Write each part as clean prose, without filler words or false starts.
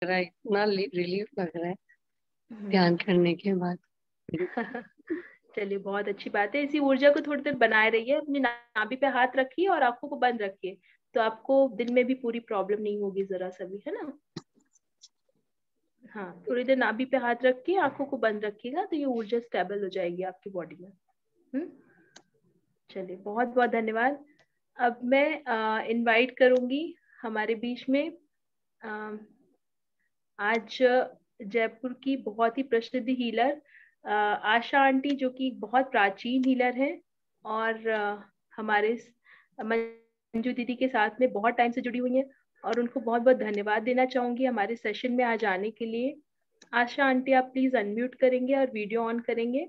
रहा है, इतना रिलीफ लग रहा है ध्यान हम्म। करने के बाद। चलिए, बहुत अच्छी बात है। इसी ऊर्जा को थोड़ी देर बनाए रहिए, अपनी नाभि पे हाथ रखिए और आंखों को बंद रखिए, तो आपको दिन में भी पूरी प्रॉब्लम नहीं होगी जरा सा भी, है ना। हाँ, थोड़ी देर नाभि पे हाथ रख के आंखों को बंद रखिएगा, तो ये ऊर्जा स्टेबल हो जाएगी आपकी बॉडी में। हम्म। चलिए, बहुत बहुत धन्यवाद। अब मैं इनवाइट करूंगी हमारे बीच में अ, आज जयपुर की बहुत ही प्रसिद्ध हीलर आशा आंटी, जो कि बहुत प्राचीन हीलर है और हमारे मंजू दीदी के साथ में बहुत टाइम से जुड़ी हुई है, और उनको बहुत बहुत धन्यवाद देना चाहूंगी हमारे सेशन में आज आने के लिए। आशा आंटी, आप प्लीज अनम्यूट करेंगे और वीडियो ऑन करेंगे।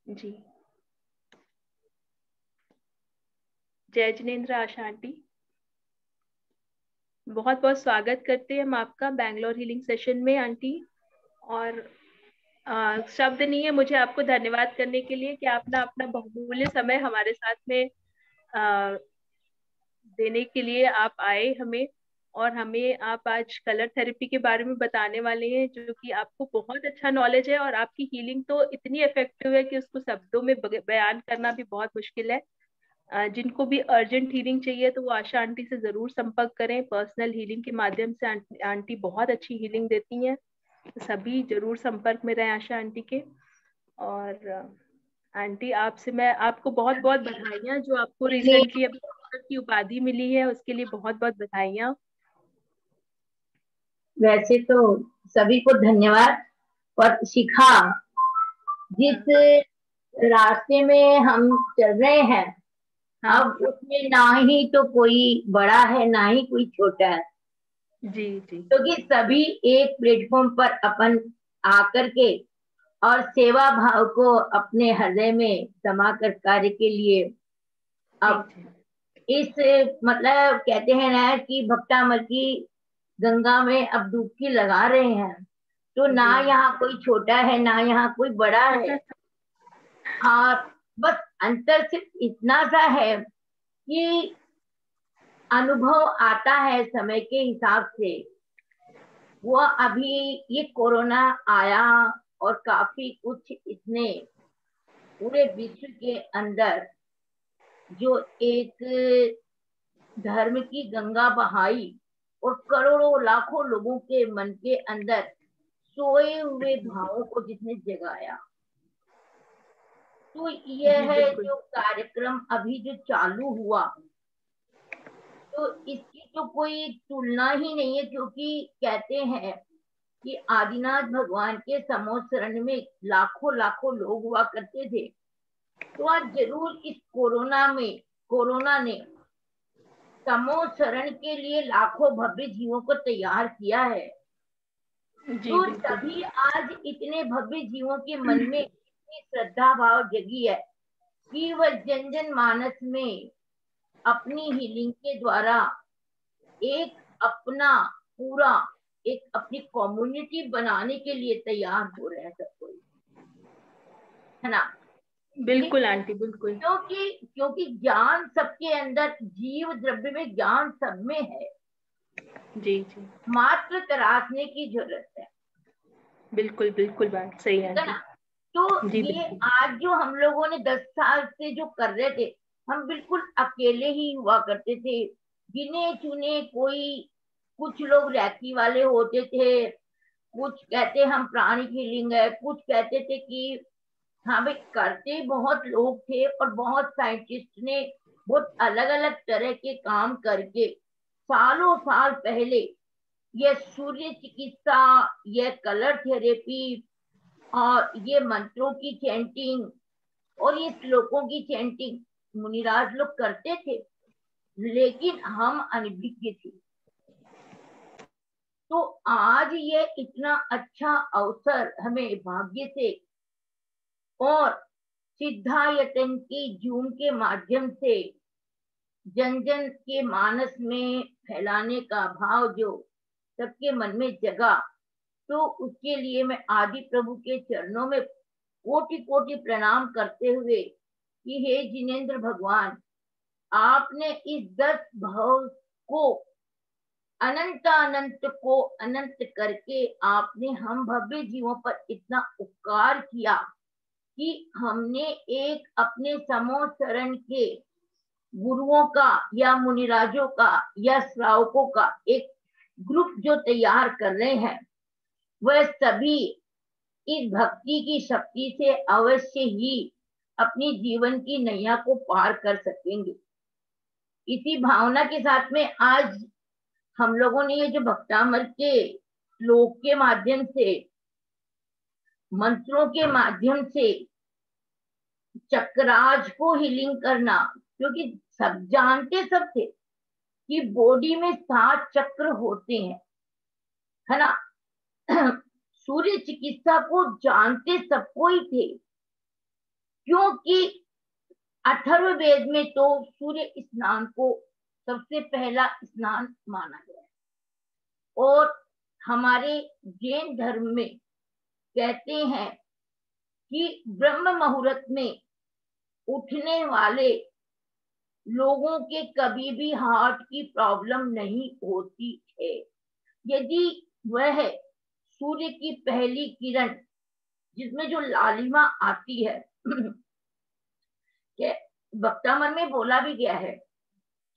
जी, जय जिनेन्द्र आशा आंटी, बहुत बहुत स्वागत करते हैं हम आपका बैंगलोर हीलिंग सेशन में आंटी। और शब्द नहीं है मुझे आपको धन्यवाद करने के लिए कि आपने अपना बहुमूल्य समय हमारे साथ में अ, देने के लिए आप आए हमें। और हमें आप आज कलर थेरेपी के बारे में बताने वाले हैं, जो कि आपको बहुत अच्छा नॉलेज है, और आपकी हीलिंग तो इतनी इफेक्टिव है कि उसको शब्दों में बयान करना भी बहुत मुश्किल है। जिनको भी अर्जेंट हीलिंग चाहिए तो वो आशा आंटी से जरूर संपर्क करें। पर्सनल हीलिंग के माध्यम से आंटी बहुत अच्छी हीलिंग देती हैं, तो सभी जरूर संपर्क में रहें आशा आंटी के। और आंटी, आपसे मैं आपको बहुत बहुत बधाइयाँ, जो आपको लिए रिसेंटली अभी डॉक्टर की उपाधि मिली है, उसके लिए बहुत बहुत बधाइयाँ। वैसे तो सभी को धन्यवाद। पर शिखा, जिस हाँ रास्ते में हम चल रहे हैं, हाँ। अब उसमें ना ही तो कोई बड़ा है ना ही कोई छोटा है, जी जी। क्योंकि सभी एक प्लेटफॉर्म पर अपन आकर के और सेवा भाव को अपने हृदय में समा कर कार्य के लिए जी अब जी। इस मतलब कहते हैं ना कि भक्तामल की गंगा में अब डुबकी लगा रहे हैं। तो ना जी। यहाँ कोई छोटा है ना यहाँ कोई बड़ा है। और बस अंतर सिर्फ इतना सा है कि अनुभव आता है समय के हिसाब से। वो अभी ये कोरोना आया और काफी कुछ इसने पूरे विश्व के अंदर जो एक धर्म की गंगा बहाई और करोड़ों लाखों लोगों के मन के अंदर सोए हुए भावों को जिसने जगाया। तो जी यह है बिल्कुल। जो कार्यक्रम अभी जो चालू हुआ, तो इसकी तो कोई तुलना ही नहीं है, क्योंकि कहते हैं कि आदिनाथ भगवान के समोसरण में लाखों लाखों लोग हुआ करते थे। तो आज जरूर इस कोरोना ने समोसरण के लिए लाखों भव्य जीवों को तैयार किया है। जी तो बिल्कुल। तभी आज इतने भव्य जीवों के मन में इतनी श्रद्धा भाव जगी है कि वह जन जन मानस में अपनी हीलिंग के द्वारा एक अपना पूरा एक अपनी कम्युनिटी बनाने के लिए तैयार हो रहे हैं सब कोई, है ना। बिल्कुल लेकिन आंटी, बिल्कुल। क्योंकि ज्ञान सबके अंदर, जीव द्रव्य में ज्ञान सब में है, जी जी। मात्र तराशने की जरूरत है। बिल्कुल बिल्कुल, बात सही है ठीक है आंटी। ना। तो जी ये बिल्कुल। आज जो हम लोगों ने 10 साल से जो कर रहे थे, हम बिल्कुल अकेले ही हुआ करते थे। गिने चुने कोई कुछ लोग रैकी वाले होते थे, कुछ कहते हम प्राणिक हीलिंग है, कुछ कहते थे कि हाँ भाई, करते बहुत लोग थे और बहुत साइंटिस्ट ने बहुत अलग अलग तरह के काम करके सालों साल पहले ये सूर्य चिकित्सा, ये कलर थेरेपी और ये मंत्रों की चैंटिंग और ये श्लोकों की चैंटिंग मुनिराज लोग करते थे, लेकिन हम अनभिज्ञ थे। तो आज ये इतना अच्छा अवसर हमें भाग्य से और सिद्धायतन की जूम के माध्यम से जन जन के मानस में फैलाने का भाव जो सबके मन में जगा, तो उसके लिए मैं आदि प्रभु के चरणों में कोटि कोटि प्रणाम करते हुए कि हे जिनेंद्र भगवान, आपने इस 10 भाव को अनंत अनंत को अनंत करके आपने हम भव्य जीवों पर इतना उपकार किया कि हमने एक अपने समो शरण के गुरुओं का या मुनिराजों का या श्रावकों का एक ग्रुप जो तैयार कर रहे हैं, वह सभी इस भक्ति की शक्ति से अवश्य ही अपनी जीवन की नैया को पार कर सकेंगे। इसी भावना के साथ में आज हम लोगों ने ये जो भक्तामृत के श्लोक के माध्यम से, मंत्रों के माध्यम से चक्राज को हीलिंग करना, क्योंकि सब जानते सब थे कि बॉडी में 7 चक्र होते हैं, है ना। सूर्य चिकित्सा को जानते सबको ही थे, क्योंकि अथर्ववेद में तो सूर्य स्नान को सबसे पहला स्नान माना गया है। और हमारे जैन धर्म में कहते हैं कि ब्रह्म मुहूर्त में उठने वाले लोगों के कभी भी हार्ट की प्रॉब्लम नहीं होती है, यदि वह सूर्य की पहली किरण जिसमें जो लालिमा आती है, वक्तामृत में बोला भी गया है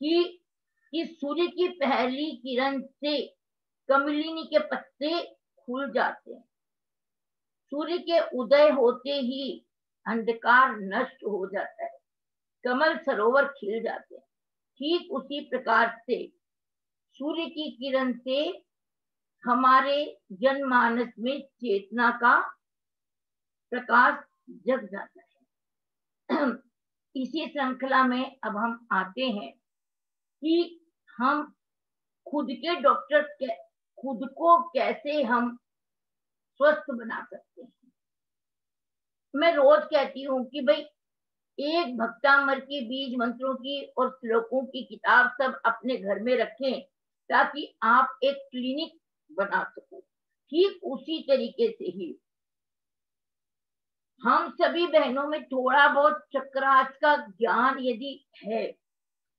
कि सूर्य की पहली किरण से कमलिनी के पत्ते खुल जाते हैं, सूर्य के उदय होते ही अंधकार नष्ट हो जाता है, कमल सरोवर खिल जाते हैं। ठीक उसी प्रकार से सूर्य की किरण से हमारे जनमानस में चेतना का प्रकाश जग जाता है। इसी श्रृंखला में अब हम आते हैं कि हम खुद के डॉक्टर खुद को कैसे हम स्वस्थ बना सकते हैं। मैं रोज कहती हूँ कि भाई एक भक्तामृत की बीज मंत्रों की और श्लोकों की किताब सब अपने घर में रखें ताकि आप एक क्लिनिक बना सको। ठीक उसी तरीके से ही हम सभी बहनों में थोड़ा बहुत चक्रास का ज्ञान यदि है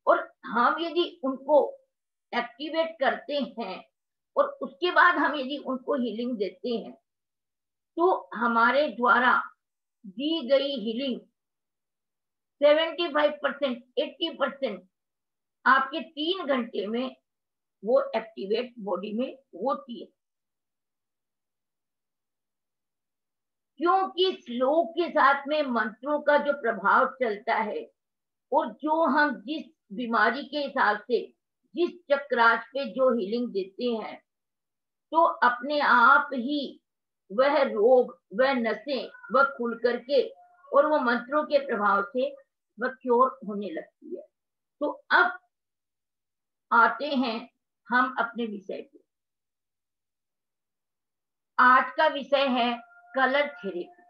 और हम यदि उनको एक्टिवेट करते हैं और उसके बाद हम यदि उनको हीलिंग देते हैं, तो हमारे द्वारा दी गई हीलिंग 75%, 80% आपके 3 घंटे में वो एक्टिवेट बॉडी में होती है, क्योंकि श्लोक के साथ में मंत्रों का जो प्रभाव चलता है और जो हम जिस बीमारी के हिसाब से जिस चक्रास पे जो हीलिंग देते हैं, तो अपने आप ही वह रोग, वह नसें वह खुल करके और वो मंत्रों के प्रभाव से वह क्योर होने लगती है। तो अब आते हैं हम अपने विषय पे। आज का विषय है कलर थेरेपी।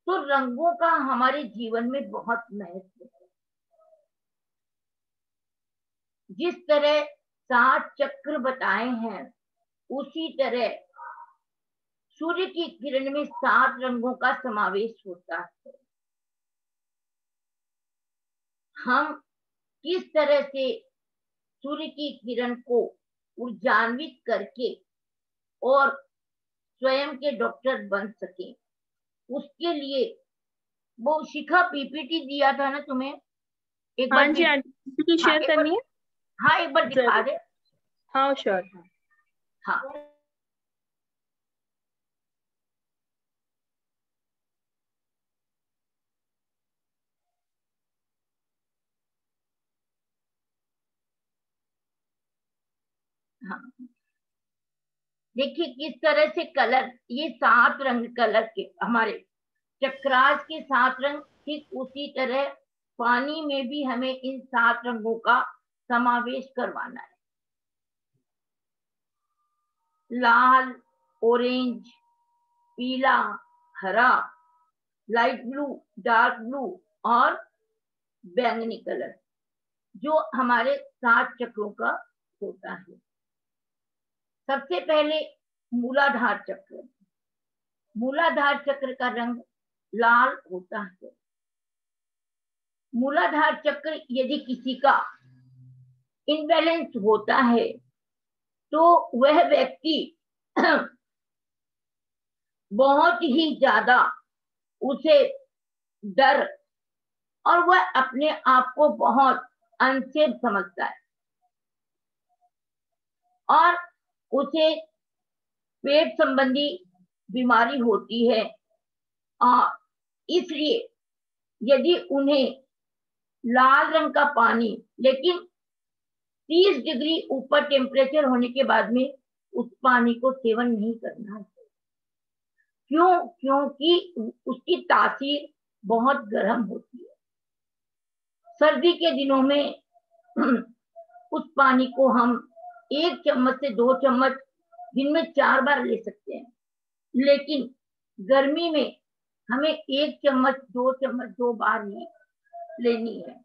तो रंगों का हमारे जीवन में बहुत महत्व है। जिस तरह 7 चक्र बताए हैं, उसी तरह सूर्य की किरण में 7 रंगों का समावेश होता है। हम किस तरह से सूर्य की किरण को ऊर्जान्वित करके और स्वयं के डॉक्टर बन सके, उसके लिए वो शिखा पीपीटी दिया था ना तुम्हें, एक बार जी आंटी शेयर करनी है। हाँ एक बार दिखा दे। हाँ श्योर। हाँ हाँ देखिए किस तरह से कलर, ये 7 रंग कलर के हमारे चक्रास के 7 रंग, ठीक उसी तरह पानी में भी हमें इन 7 रंगों का समावेश करवाना है। लाल, ऑरेंज, पीला, हरा, लाइट ब्लू, डार्क ब्लू और बैंगनी कलर, जो हमारे 7 चक्रों का होता है। सबसे पहले मूलाधार चक्र। मूलाधार चक्र का रंग लाल होता है। मूलाधार चक्र यदि किसी का इनबैलेंस होता है तो वह व्यक्ति बहुत ही ज्यादा उसे डर और वह अपने आप को बहुत अनसेफ समझता है और उसे पेट संबंधी बीमारी होती है। इसलिए यदि उन्हें लाल रंग का पानी, लेकिन 30 डिग्री ऊपर टेम्परेचर होने के बाद में उस पानी को सेवन नहीं करना है। क्यों? क्योंकि उसकी तासीर बहुत गर्म होती है। सर्दी के दिनों में उस पानी को हम 1 चम्मच से 2 चम्मच दिन में 4 बार ले सकते हैं, लेकिन गर्मी में हमें 1 चम्मच 2 चम्मच 2 बार ही लेनी है।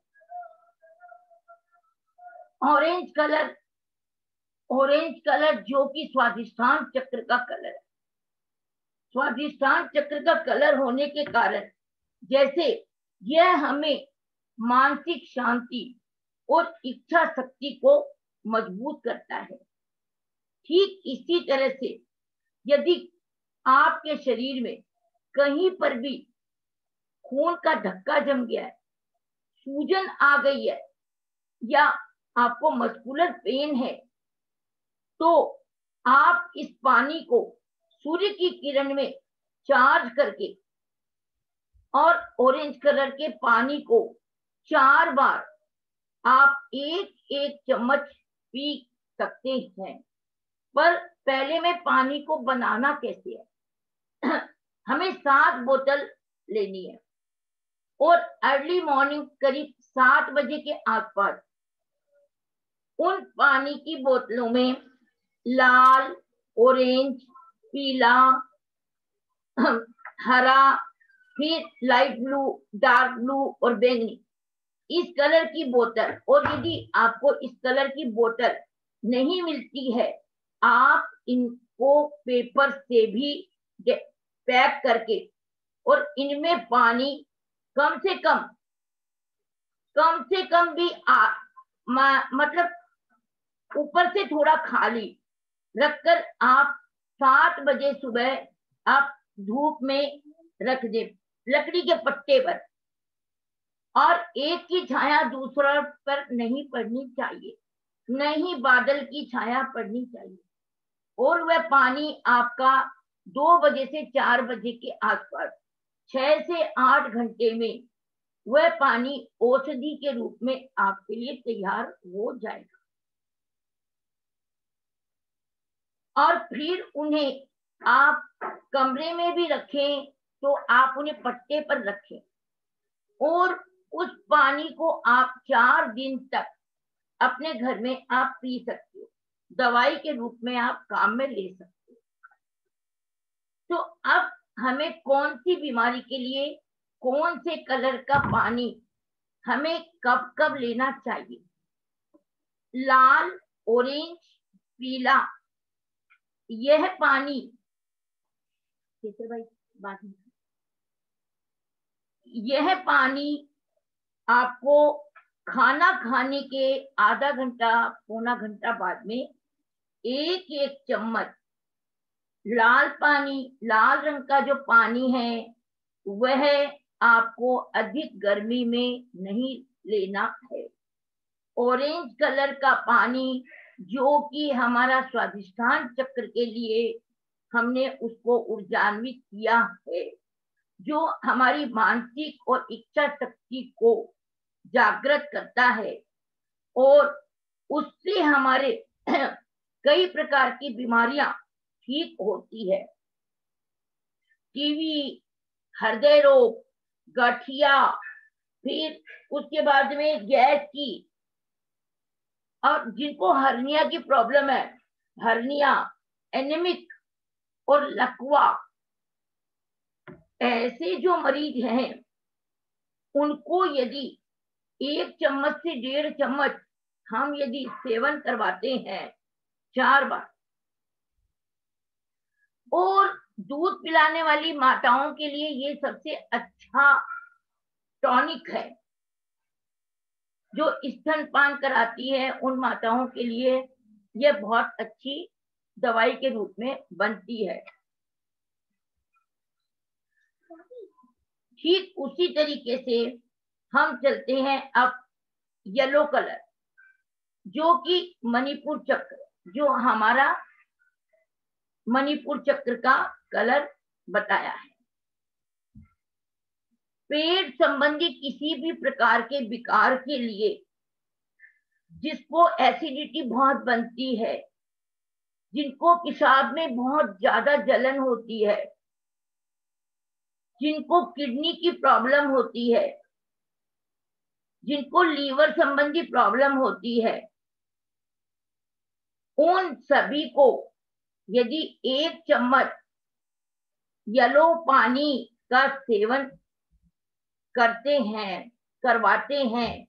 ऑरेंज कलर जो कि स्वादिष्टान चक्र का कलर है। स्वादिष्टान चक्र का कलर होने के कारण जैसे यह हमें मानसिक शांति और इच्छा शक्ति को मजबूत करता है। ठीक इसी तरह से यदि आपके शरीर में कहीं पर भी खून का धक्का जम गया है, सूजन आ गई है या आपको मस्कुलर पेन है, तो आप इस पानी को सूर्य की किरण में चार्ज करके और ऑरेंज कलर के पानी को 4 बार आप 1 चम्मच पी सकते हैं। पर पहले में पानी को बनाना कैसे है हमें 7 बोतल लेनी है और अर्ली मॉर्निंग करीब 7 बजे के आसपास उन पानी की बोतलों में लाल, ऑरेंज, पीला, हरा, फिर लाइट ब्लू, डार्क ब्लू और बैंगनी इस कलर की बोतल। और यदि आपको इस कलर की बोतल नहीं मिलती है, आप इनको पेपर से भी पैक करके और इनमें पानी कम से कम भी मतलब ऊपर से थोड़ा खाली रखकर आप 7 बजे सुबह आप धूप में रख दे लकड़ी के पट्टे पर, और एक की छाया दूसरा पर नहीं पड़नी चाहिए, नहीं बादल की छाया पड़नी चाहिए। और वह पानी आपका 2 बजे से 4 बजे के आसपास 6 से 8 घंटे में वह पानी औषधि के रूप में आपके लिए तैयार हो जाएगा। और फिर उन्हें आप कमरे में भी रखें तो आप उन्हें पट्टे पर रखें और उस पानी को आप 4 दिन तक अपने घर में आप पी सकते हो, दवाई के रूप में आप काम में ले सकते हो। तो अब हमें कौन सी बीमारी के लिए कौन से कलर का पानी हमें कब कब लेना चाहिए? लाल, ऑरेंज, पीला, यह पानी कैसे भाई बात नहीं, यह पानी आपको खाना खाने के आधा घंटा पौना घंटा बाद में 1 चम्मच लाल रंग का जो पानी है वह आपको अधिक गर्मी में नहीं लेना है। ऑरेंज कलर का पानी जो कि हमारा स्वादिष्टान चक्र के लिए हमने उसको ऊर्जान्वित किया है, जो हमारी मानसिक और इच्छा शक्ति को जागृत करता है और उससे हमारे कई प्रकार की बीमारियां ठीक होती है। टीबी, हृदय रोग, गठिया, फिर उसके बाद में गैस की, और जिनको हर्निया की प्रॉब्लम है, हर्निया, एनेमिक और लकवा, ऐसे जो मरीज हैं उनको यदि 1 चम्मच से 1.5 चम्मच हम यदि सेवन करवाते हैं 4 बार, और दूध पिलाने वाली माताओं के लिए ये सबसे अच्छा टॉनिक है। जो स्तनपान कराती है उन माताओं के लिए यह बहुत अच्छी दवाई के रूप में बनती है। ठीक उसी तरीके से हम चलते हैं अब येलो कलर, जो कि मणिपुर चक्र, जो हमारा मणिपुर चक्र का कलर बताया है। पेट संबंधी किसी भी प्रकार के विकार के लिए, जिसको एसिडिटी बहुत बनती है, जिनको पेशाब में बहुत ज्यादा जलन होती है, जिनको किडनी की प्रॉब्लम होती है, जिनको लीवर संबंधी प्रॉब्लम होती है, उन सभी को यदि 1 चम्मच येलो पानी का सेवन करवाते हैं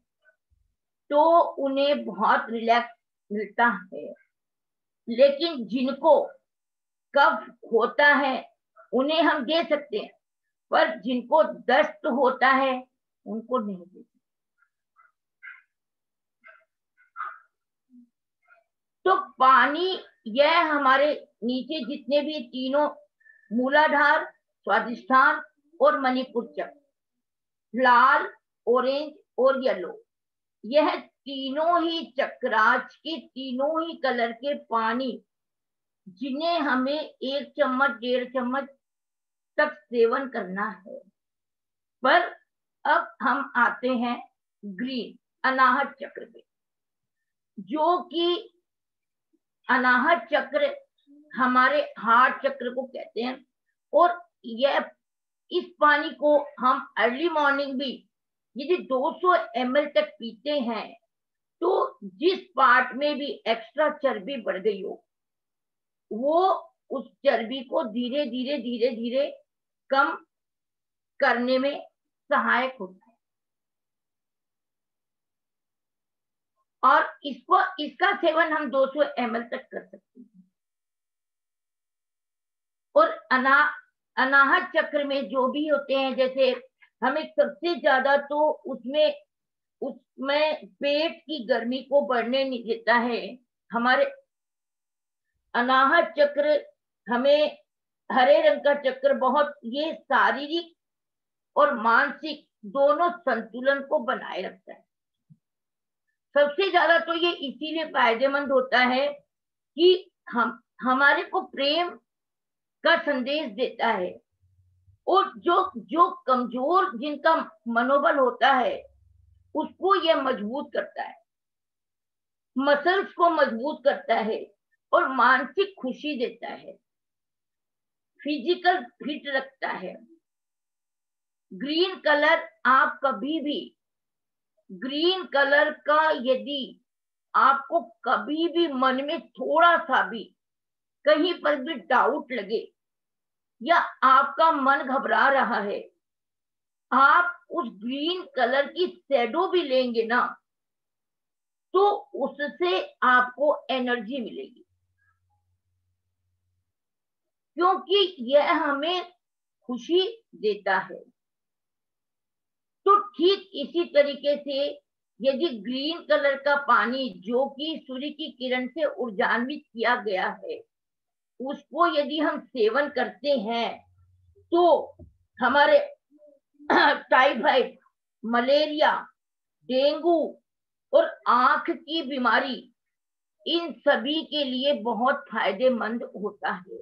तो उन्हें बहुत रिलैक्स मिलता है। लेकिन जिनको कफ होता है उन्हें हम दे सकते हैं, पर जिनको दस्त होता है उनको नहीं दे सकते। तो पानी, यह हमारे नीचे जितने भी तीनों मूलाधार, स्वादिष्ठान और मणिपुर चक्र, लाल, ऑरेंज और येलो, यह तीनों ही चक्राच के तीनों ही कलर के पानी, जिन्हें हमें 1 चम्मच 1.5 चम्मच तक सेवन करना है। पर अब हम आते हैं ग्रीन अनाहत चक्र पे, जो कि अनाहत चक्र हमारे हार्ट चक्र को कहते हैं। और यह इस पानी को हम अर्ली मॉर्निंग भी यदि 200 ml तक पीते हैं तो जिस पार्ट में भी एक्स्ट्रा चर्बी बढ़ गई हो वो उस चर्बी को धीरे धीरे धीरे धीरे कम करने में सहायक होता है। और इसका सेवन हम 200 ml तक कर सकते हैं। और अनाहत चक्र में जो भी होते हैं, जैसे हमें सबसे ज्यादा तो उसमें पेट की गर्मी को बढ़ने नहीं देता है। हमारे अनाहत चक्र हमें, हरे रंग का चक्र, बहुत ये शारीरिक और मानसिक दोनों संतुलन को बनाए रखता है। सबसे ज्यादा तो ये इसीलिए फायदेमंद होता है कि हमारे को प्रेम का संदेश देता है। और जो कमजोर जिनका मनोबल होता है उसको यह मजबूत करता है, मसल्स को मजबूत करता है और मानसिक खुशी देता है, फिजिकल फिट रखता है। ग्रीन कलर, आप कभी भी ग्रीन कलर का यदि आपको कभी भी मन में थोड़ा सा भी कहीं पर भी डाउट लगे या आपका मन घबरा रहा है, आप उस ग्रीन कलर की शैडो भी लेंगे ना तो उससे आपको एनर्जी मिलेगी, क्योंकि यह हमें खुशी देता है। तो ठीक इसी तरीके से यदि ग्रीन कलर का पानी, जो कि सूर्य की किरण से ऊर्जान्वित किया गया है, उसको यदि हम सेवन करते हैं तो हमारे टाइफाइड, मलेरिया, डेंगू और आंख की बीमारी, इन सभी के लिए बहुत फायदेमंद होता है।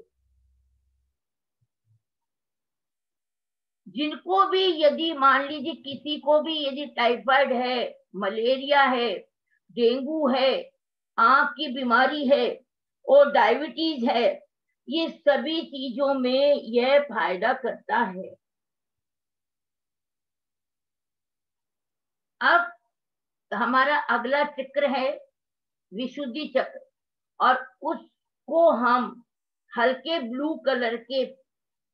जिनको भी यदि मान लीजिए किसी को भी यदि टाइफाइड है, मलेरिया है, डेंगू है, आंख की बीमारी है और डायबिटीज है, ये सभी चीजों में यह फायदा करता है। अब हमारा अगला चक्र है विशुद्धि चक्र, और उसको हम हल्के ब्लू कलर के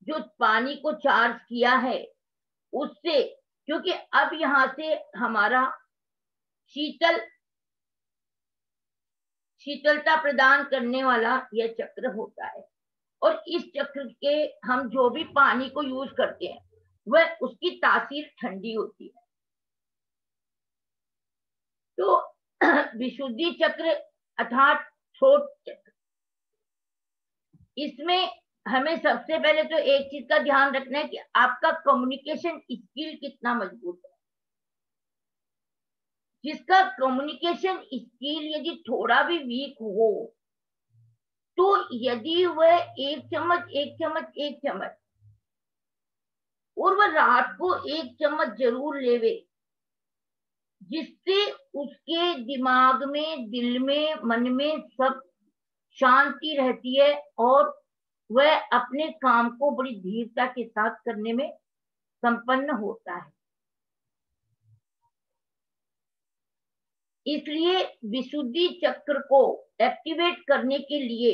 जो पानी को चार्ज किया है उससे, क्योंकि अब यहां से हमारा शीतलता प्रदान करने वाला यह चक्र होता है। और इस चक्र के हम जो भी पानी को यूज करते हैं वह उसकी तासीर ठंडी होती है। तो विशुद्धि चक्र अर्थात थ्रोट चक्र, इसमें हमें सबसे पहले तो एक चीज का ध्यान रखना है कि आपका कम्युनिकेशन स्किल कितना मजबूत है। जिसका कम्युनिकेशन स्किल यदि थोड़ा भी वीक हो तो यदि वह एक चम्मच और वह रात को एक चम्मच जरूर लेवे, जिससे उसके दिमाग में, दिल में, मन में सब शांति रहती है और वह अपने काम को बड़ी धीरता के साथ करने में संपन्न होता है। इसलिए विशुद्धि चक्र को एक्टिवेट करने के लिए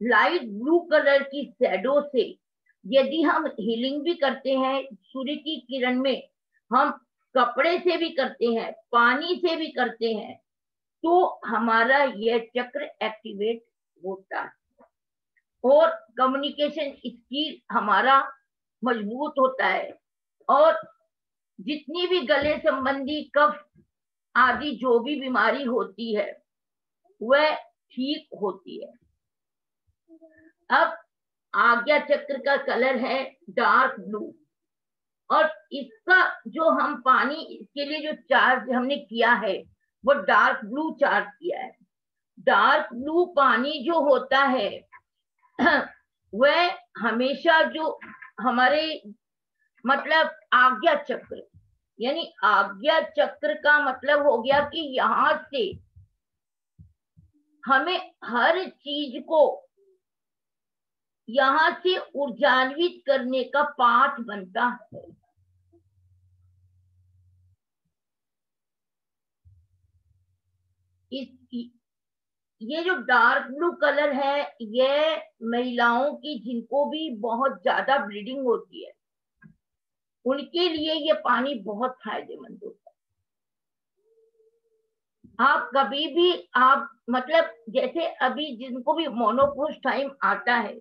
लाइट ब्लू कलर की शैडो से यदि हम हीलिंग भी करते हैं, सूर्य की किरण में, हम कपड़े से भी करते हैं, पानी से भी करते हैं, तो हमारा यह चक्र एक्टिवेट होता है और कम्युनिकेशन स्किल हमारा मजबूत होता है और जितनी भी गले संबंधी कफ आदि जो भी बीमारी होती है वह ठीक होती है। अब आज्ञा चक्र का कलर है डार्क ब्लू और इसका जो हम पानी के लिए जो चार्ज हमने किया है वो डार्क ब्लू चार्ज किया है। डार्क ब्लू पानी जो होता है वह हमेशा जो हमारे मतलब आज्ञा चक्र, यानी आज्ञा चक्र का मतलब हो गया कि यहां से हमें हर चीज को यहां से ऊर्जान्वित करने का पाठ बनता है। ये जो डार्क ब्लू कलर है ये महिलाओं की जिनको भी बहुत ज्यादा ब्लीडिंग होती है उनके लिए ये पानी बहुत फायदेमंद होता है। आप कभी भी आप मतलब जैसे अभी जिनको भी मोनोपोज टाइम आता है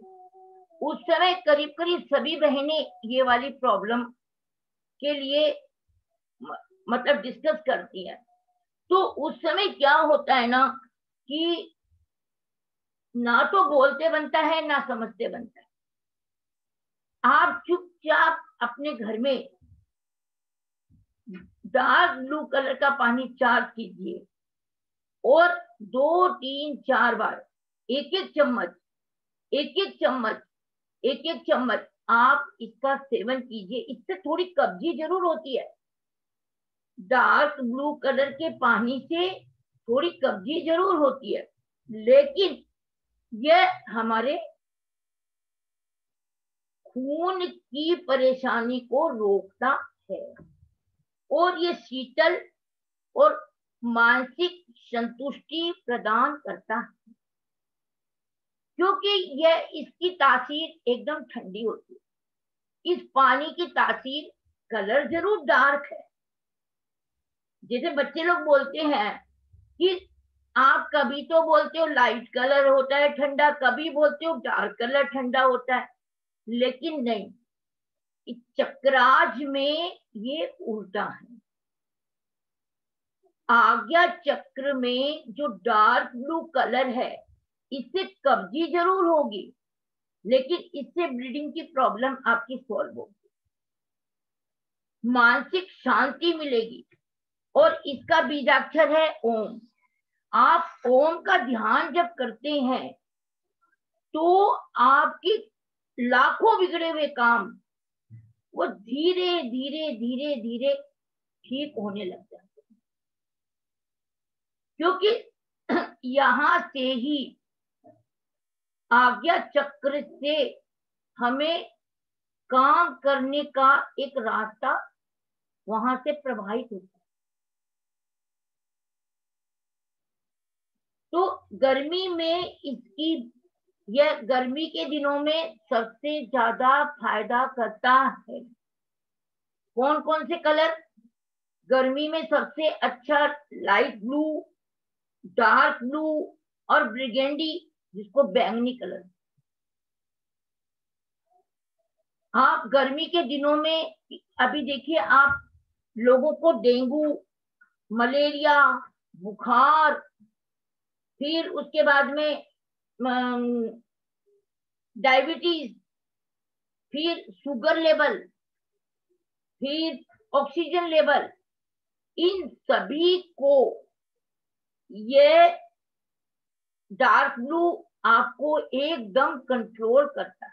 उस समय करीब करीब सभी बहनें ये वाली प्रॉब्लम के लिए मतलब डिस्कस करती हैं। तो उस समय क्या होता है ना कि ना तो बोलते बनता है ना समझते बनता है। आप चुपचाप अपने घर में डार्क ब्लू कलर का पानी चार्ज कीजिए और 2, 3, 4 बार एक एक चम्मच आप इसका सेवन कीजिए। इससे थोड़ी कब्जी जरूर होती है, डार्क ब्लू कलर के पानी से थोड़ी कब्जी जरूर होती है, लेकिन यह हमारे खून की परेशानी को रोकता है और ये शीतल और मानसिक संतुष्टि प्रदान करता है क्योंकि यह इसकी तासीर एकदम ठंडी होती है। इस पानी की तासीर कलर जरूर डार्क है। जैसे बच्चे लोग बोलते हैं कि आप कभी तो बोलते हो लाइट कलर होता है ठंडा, कभी बोलते हो डार्क कलर ठंडा होता है, लेकिन नहीं, इस चक्राज में ये उल्टा है। आज्ञा चक्र में जो डार्क ब्लू कलर है इससे कब्जी जरूर होगी लेकिन इससे ब्लीडिंग की प्रॉब्लम आपकी सॉल्व होगी, मानसिक शांति मिलेगी और इसका बीजाक्षर है ओम। आप ओम का ध्यान जब करते हैं तो आपके लाखों बिगड़े हुए काम वो धीरे धीरे धीरे धीरे ठीक होने लग जाते हैं क्योंकि यहां से ही आज्ञा चक्र से हमें काम करने का एक रास्ता वहां से प्रभावित होता है। तो गर्मी में इसकी यह गर्मी के दिनों में सबसे ज्यादा फायदा करता है। कौन कौन से कलर गर्मी में सबसे अच्छा? लाइट ब्लू, डार्क ब्लू और ब्रिगेंडी जिसको बैंगनी कलर। आप गर्मी के दिनों में अभी देखिए, आप लोगों को डेंगू, मलेरिया, बुखार, फिर उसके बाद में डायबिटीज, फिर शुगर लेवल, फिर ऑक्सीजन लेवल, इन सभी को ये डार्क ब्लू आपको एकदम कंट्रोल करता है।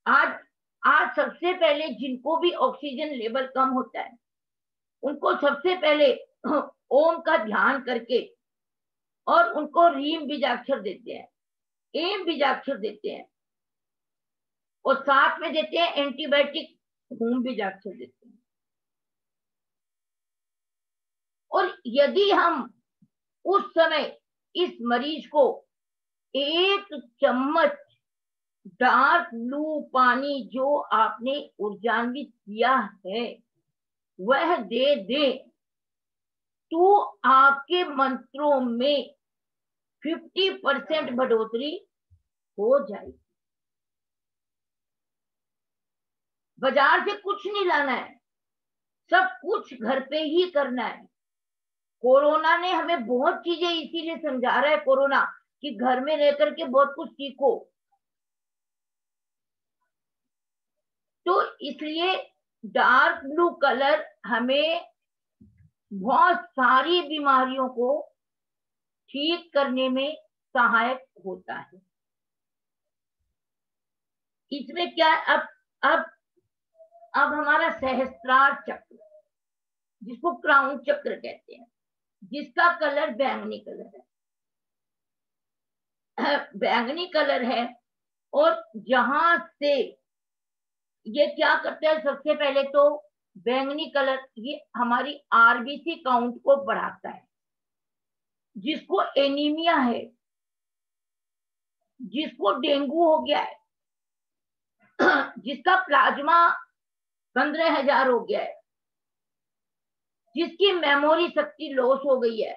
आज सबसे पहले जिनको भी ऑक्सीजन लेवल कम होता है, उनको सबसे पहले ओम का ध्यान करके और उनको रीम बीजाक्षर देते हैं, एम बीजाक्षर देते हैं, और साथ में देते हैं एंटीबायोटिक होम बीजाक्षर देते हैं। और यदि हम उस समय इस मरीज को 1 चम्मच डार्क ब्लू पानी जो आपने ऊर्जान्वित किया है वह दे दे, तो आपके मंत्रों में 50% बढ़ोतरी हो जाएगी। बाजार से कुछ नहीं लाना है, सब कुछ घर पे ही करना है। कोरोना ने हमें बहुत चीजें इसीलिए समझा रहा है, कोरोना, कि घर में रह करके बहुत कुछ सीखो। तो इसलिए डार्क ब्लू कलर हमें बहुत सारी बीमारियों को ठीक करने में सहायक होता है। इसमें क्या, अब हमारा सहस्त्रार चक्र, जिसको क्राउन चक्र कहते हैं, जिसका कलर बैंगनी कलर है, बैंगनी कलर है, और जहां से ये क्या करता है, सबसे पहले तो बैंगनी कलर ये हमारी आरबीसी काउंट को बढ़ाता है। जिसको एनीमिया है, जिसको डेंगू हो गया है, जिसका प्लाज्मा 15,000 हो गया है, जिसकी मेमोरी शक्ति लॉस हो गई है,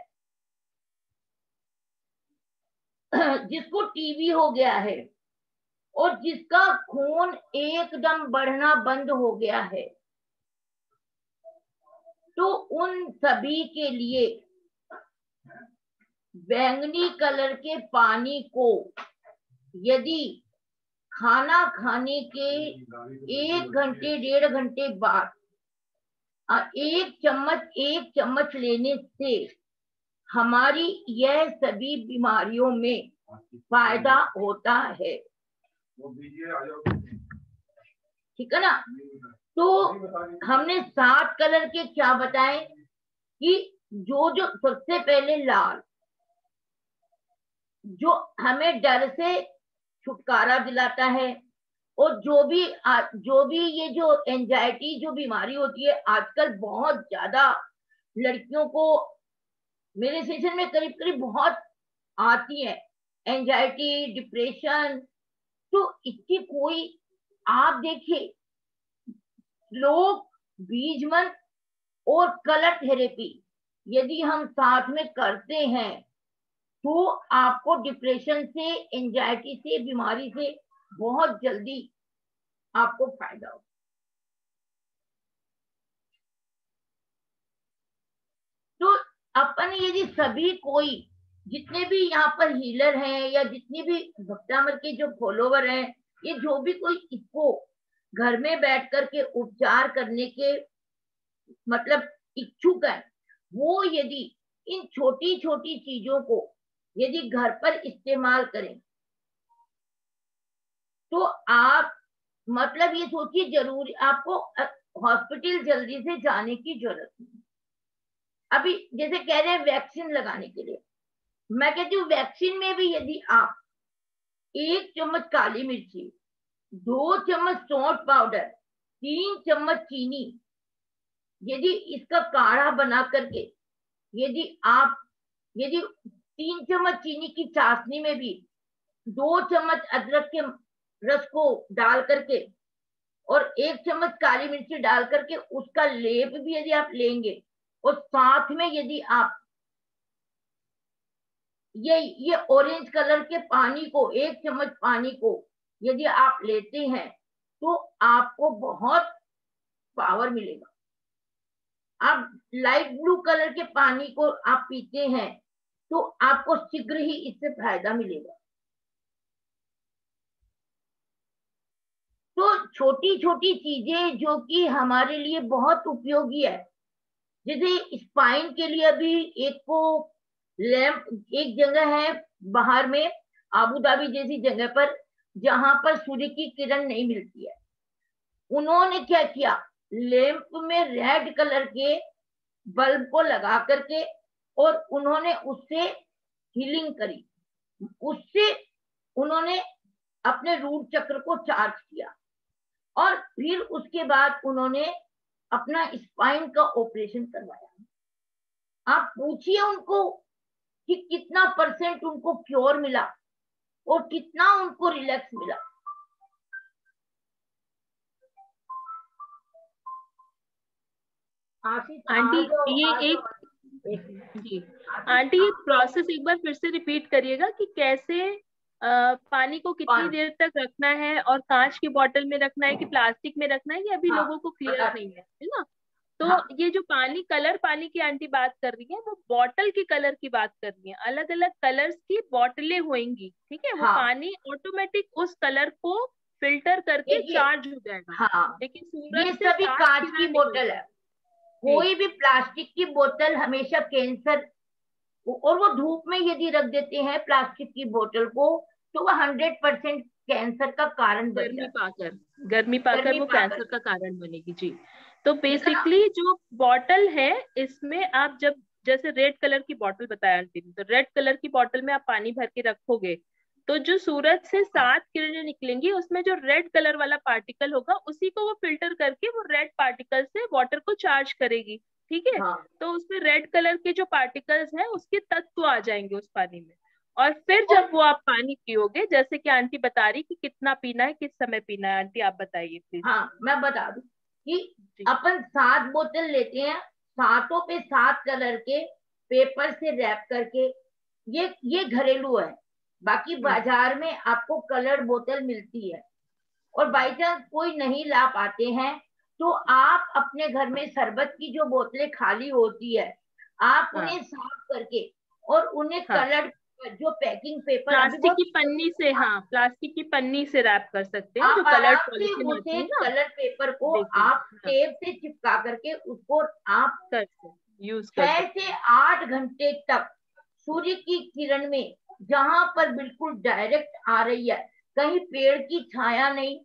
जिसको टीबी हो गया है, और जिसका खून एकदम बढ़ना बंद हो गया है, तो उन सभी के लिए बैंगनी कलर के पानी को यदि खाना खाने के 1 घंटे 1.5 घंटे बाद 1 चम्मच लेने से हमारी यह सभी बीमारियों में फायदा होता है। ठीक है ना। तो हमने 7 कलर के क्या बताए कि जो सबसे पहले लाल, जो हमें डर से छुटकारा दिलाता है, और जो भी ये जो एंजाइटी जो बीमारी होती है, आजकल बहुत ज्यादा लड़कियों को मेरे सेशन में करीब करीब बहुत आती है, एंजाइटी, डिप्रेशन। तो इसकी कोई, आप देखिए, लोग बीज मंत्र और कलर थेरेपी यदि हम साथ में करते हैं तो आपको डिप्रेशन से, एंजाइटी से, बीमारी से बहुत जल्दी आपको फायदा हो। तो अपन यदि सभी कोई, जितने भी यहाँ पर हीलर हैं या जितने भी भक्तामर के जो फॉलोवर हैं, ये जो भी कोई इसको घर में बैठ करके उपचार करने के मतलब इच्छुक है, वो यदि इन छोटी छोटी चीजों को यदि घर पर इस्तेमाल करें, तो आप मतलब ये सोचिए, जरूरी आपको हॉस्पिटल जल्दी से जाने की जरूरत नहीं। अभी जैसे कह रहे हैं वैक्सीन लगाने के लिए, मैं कहती हूँ वैक्सीन में भी यदि आप 1 चम्मच काली मिर्ची, 2 चम्मच सौंठ पाउडर, 3 चम्मच चीनी, यदि इसका काढ़ा बना करके यदि 3 चम्मच चीनी की चाशनी में भी 2 चम्मच अदरक के रस को डाल करके और 1 चम्मच काली मिर्ची डाल करके उसका लेप भी यदि आप लेंगे, और साथ में यदि आप ये ऑरेंज कलर के पानी को, 1 चम्मच पानी को यदि आप लेते हैं, तो आपको बहुत पावर मिलेगा। आप लाइट ब्लू कलर के पानी को आप पीते हैं तो आपको शीघ्र ही इससे फायदा मिलेगा। तो छोटी छोटी चीजें जो कि हमारे लिए बहुत उपयोगी है, जैसे स्पाइन के लिए अभी एक को लैंप, एक जगह है बाहर में आबू धाबी जैसी जगह पर जहां पर सूर्य की किरण नहीं मिलती है, उन्होंने क्या किया, लैंप में रेड कलर के बल्ब को लगा करके और उन्होंने उससे हीलिंग करी, उससे उन्होंने अपने रूट चक्र को चार्ज किया और फिर उसके बाद उन्होंने अपना स्पाइन का ऑपरेशन करवाया। आप पूछिए उनको कि कितना % उनको क्योर मिला और कितना उनको रिलैक्स मिला। आंटी ये जी आंटी ये प्रोसेस एक बार फिर से रिपीट करिएगा कि कैसे पानी को कितनी देर तक रखना है और कांच की बोतल में रखना है कि प्लास्टिक में रखना है, ये अभी लोगों को क्लियर नहीं है ना। तो ये जो पानी, कलर पानी की आंटी बात कर रही है, वो बॉटल की कलर की बात कर रही है। अलग अलग कलर्स की बोतलें होंगी, ठीक है। वो पानी ऑटोमेटिक उस कलर को फिल्टर करके चार्ज हो जाएगा। लेकिन सूरज से सभी कांच की बोतल है, कोई भी प्लास्टिक की बोतल हमेशा कैंसर, और वो धूप में यदि रख देते हैं प्लास्टिक की बोतल को तो वो 100% कैंसर का कारण बन जाता है। गर्मी पाकर वो कैंसर का कारण बनेगी जी। तो बेसिकली जो बॉटल है इसमें आप जब, जैसे रेड कलर की बॉटल बताया आंटी ने, तो रेड कलर की बॉटल में आप पानी भर के रखोगे तो जो सूरज से 7 किरणें निकलेंगी उसमें जो रेड कलर वाला पार्टिकल होगा उसी को वो फिल्टर करके वो रेड पार्टिकल से वाटर को चार्ज करेगी, ठीक है। तो उसमें रेड कलर के जो पार्टिकल्स हैं उसके तत्व आ जाएंगे उस पानी में, और फिर जब वो आप पानी पियोगे, जैसे कि आंटी बता रही कि कितना पीना है, किस समय पीना है, आंटी आप बताइए प्लीज। मैं बता दूं कि अपन 7 बोतल लेते हैं, 7 पे 7 कलर के पेपर से रैप करके, ये घरेलू है। बाकी बाजार में आपको कलर बोतल मिलती है, और बाई चांस कोई नहीं ला पाते हैं तो आप अपने घर में शरबत की जो बोतलें खाली होती है आप उन्हें साफ करके और उन्हें कलर जो पैकिंग पेपर, प्लास्टिक की पन्नी से, प्लास्टिक की पन्नी से रैप कर सकते हैं, जो कलर पॉलिथीन होती है ना, कलर पेपर को आप टेप से चिपका करके उसको आप यूज कर 6 से 8 घंटे तक सूर्य की किरण में, जहां पर बिल्कुल डायरेक्ट आ रही है, कहीं पेड़ की छाया नहीं,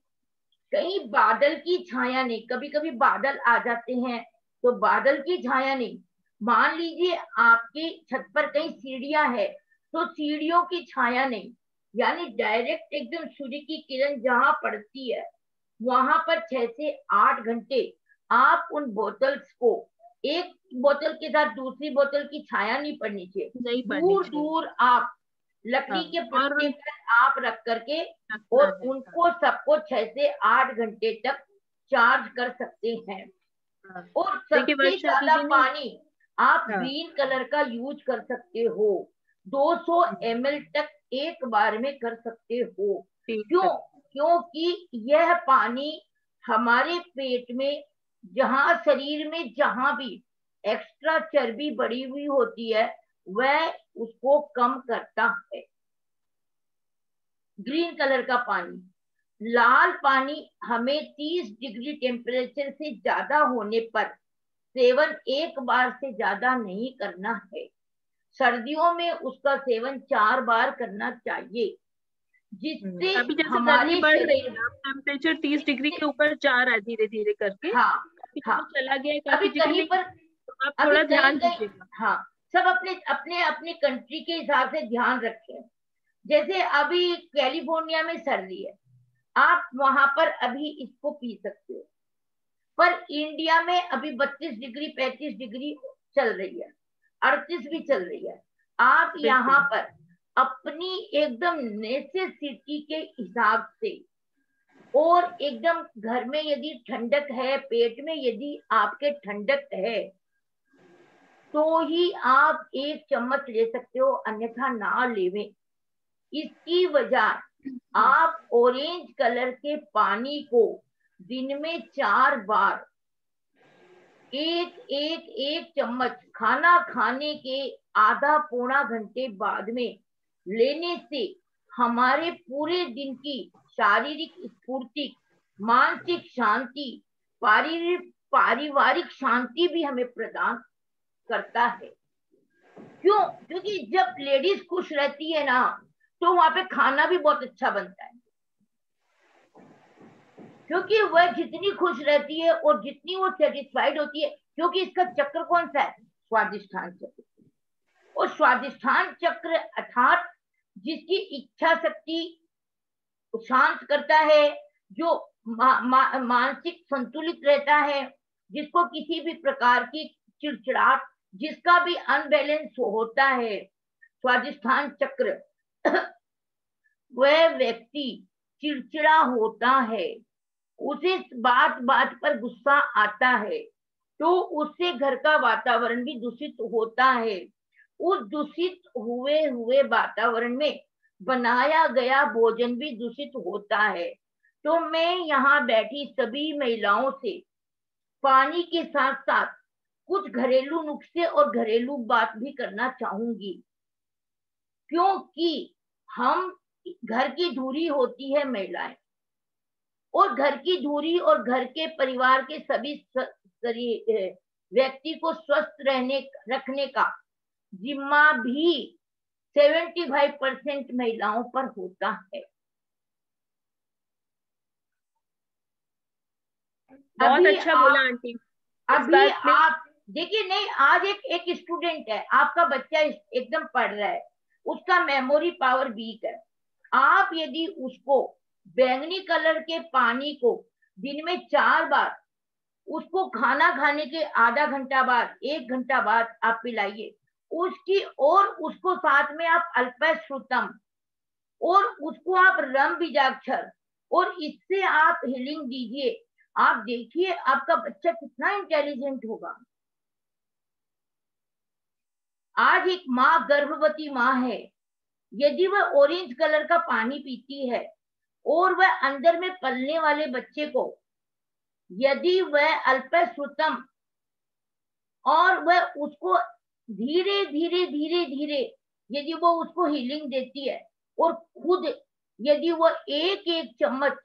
कहीं बादल की छाया नहीं, कभी कभी बादल आ जाते हैं तो बादल की छाया नहीं, मान लीजिए आपकी छत पर कहीं सीढ़ियां है तो सीढ़ियों की छाया नहीं, यानी डायरेक्ट एकदम सूर्य की किरण जहां पड़ती है वहां पर 6 से 8 घंटे आप उन बोतल्स को, एक बोतल के साथ दूसरी बोतल की छाया नहीं पड़नी चाहिए, दूर दूर आप लकड़ी के पत्ते पर आप रख करके और उनको सबको 6 से 8 घंटे तक चार्ज कर सकते हैं। और सबसे ज्यादा पानी आप ग्रीन कलर का यूज कर सकते हो, 200 ml तक एक बार में कर सकते हो। क्योंकि यह पानी हमारे पेट में, जहां शरीर में जहां भी एक्स्ट्रा चर्बी बढ़ी हुई होती है वह उसको कम करता है। ग्रीन कलर का पानी, लाल पानी हमें 30 डिग्री टेम्परेचर से ज्यादा होने पर सेवन एक बार से ज्यादा नहीं करना है। सर्दियों में उसका सेवन 4 बार करना चाहिए, जिससे अभी जैसे गर्मी बढ़ रही है ना, टेम्परेचर 30 डिग्री के ऊपर जा रहा है धीरे धीरे करके। चला गया है काफी कहीं पर, तो आप थोड़ा ध्यान दीजिएगा। सब अपने अपने अपने कंट्री के हिसाब से ध्यान रखें। जैसे अभी कैलिफोर्निया में सर्दी है, आप वहां पर अभी इसको पी सकते हो, पर इंडिया में अभी 32 डिग्री 35 डिग्री चल रही है, 38 भी चल रही है। आप यहाँ पर अपनी एकदम नेसेसिटी के हिसाब से, और एकदम घर में यदि ठंडक है, पेट में यदि आपके ठंडक है तो ही आप 1 चम्मच ले सकते हो, अन्यथा ना लेवें। इसकी वजह आप ऑरेंज कलर के पानी को दिन में 4 बार एक चम्मच खाना खाने के आधा पौना घंटे बाद में लेने से हमारे पूरे दिन की शारीरिक स्फूर्ति, मानसिक शांति, पारिवारिक शांति भी हमें प्रदान करता है। क्यों? क्योंकि जब लेडीज खुश रहती है ना, तो वहां पे खाना भी बहुत अच्छा बनता है, क्योंकि वह जितनी खुश रहती है और जितनी वो सेटिस्फाइड होती है, क्योंकि इसका चक्र कौन सा है? स्वादिष्ठान चक्र। और स्वादिष्ठान चक्र अर्थात जिसकी इच्छा शक्ति शांत करता है, जो मानसिक संतुलित रहता है, जिसको किसी भी प्रकार की चिड़चिड़ाहट, जिसका भी अनबैलेंस होता है, स्वादिष्ठान चक्र वह व्यक्ति चिड़चिड़ा होता है, उसे बात बात पर गुस्सा आता है, तो उससे घर का वातावरण भी दूषित होता है। उस दूषित हुए वातावरण में बनाया गया भोजन भी दूषित होता है। तो मैं यहाँ बैठी सभी महिलाओं से पानी के साथ साथ कुछ घरेलू नुस्खे और घरेलू बात भी करना चाहूंगी, क्योंकि हम घर की धुरी होती है महिलाएं, और घर की धुरी और घर के परिवार के सभी व्यक्ति को स्वस्थ रखने का जिम्मा भी 75% महिलाओं पर होता है। बहुत अच्छा बोला आंटी। अभी आप देखिए, नहीं, आज एक स्टूडेंट है, आपका बच्चा एकदम पढ़ रहा है, उसका मेमोरी पावर वीक है। आप यदि उसको बैंगनी कलर के पानी को दिन में 4 बार उसको खाना खाने के आधा घंटा बाद, 1 घंटा बाद आप पिलाइए उसकी, और उसको साथ में आप अल्पश्रुतम और उसको आप रम बीजाक्षर और इससे आप हीलिंग दीजिए। आप देखिए आपका बच्चा कितना इंटेलिजेंट होगा। आज एक माँ, गर्भवती माँ है, यदि वह ऑरेंज कलर का पानी पीती है और वह अंदर में पलने वाले बच्चे को यदि वह अल्पश्रुतम और वह उसको धीरे धीरे धीरे धीरे यदि वो उसको हीलिंग देती है, और खुद यदि वो एक चम्मच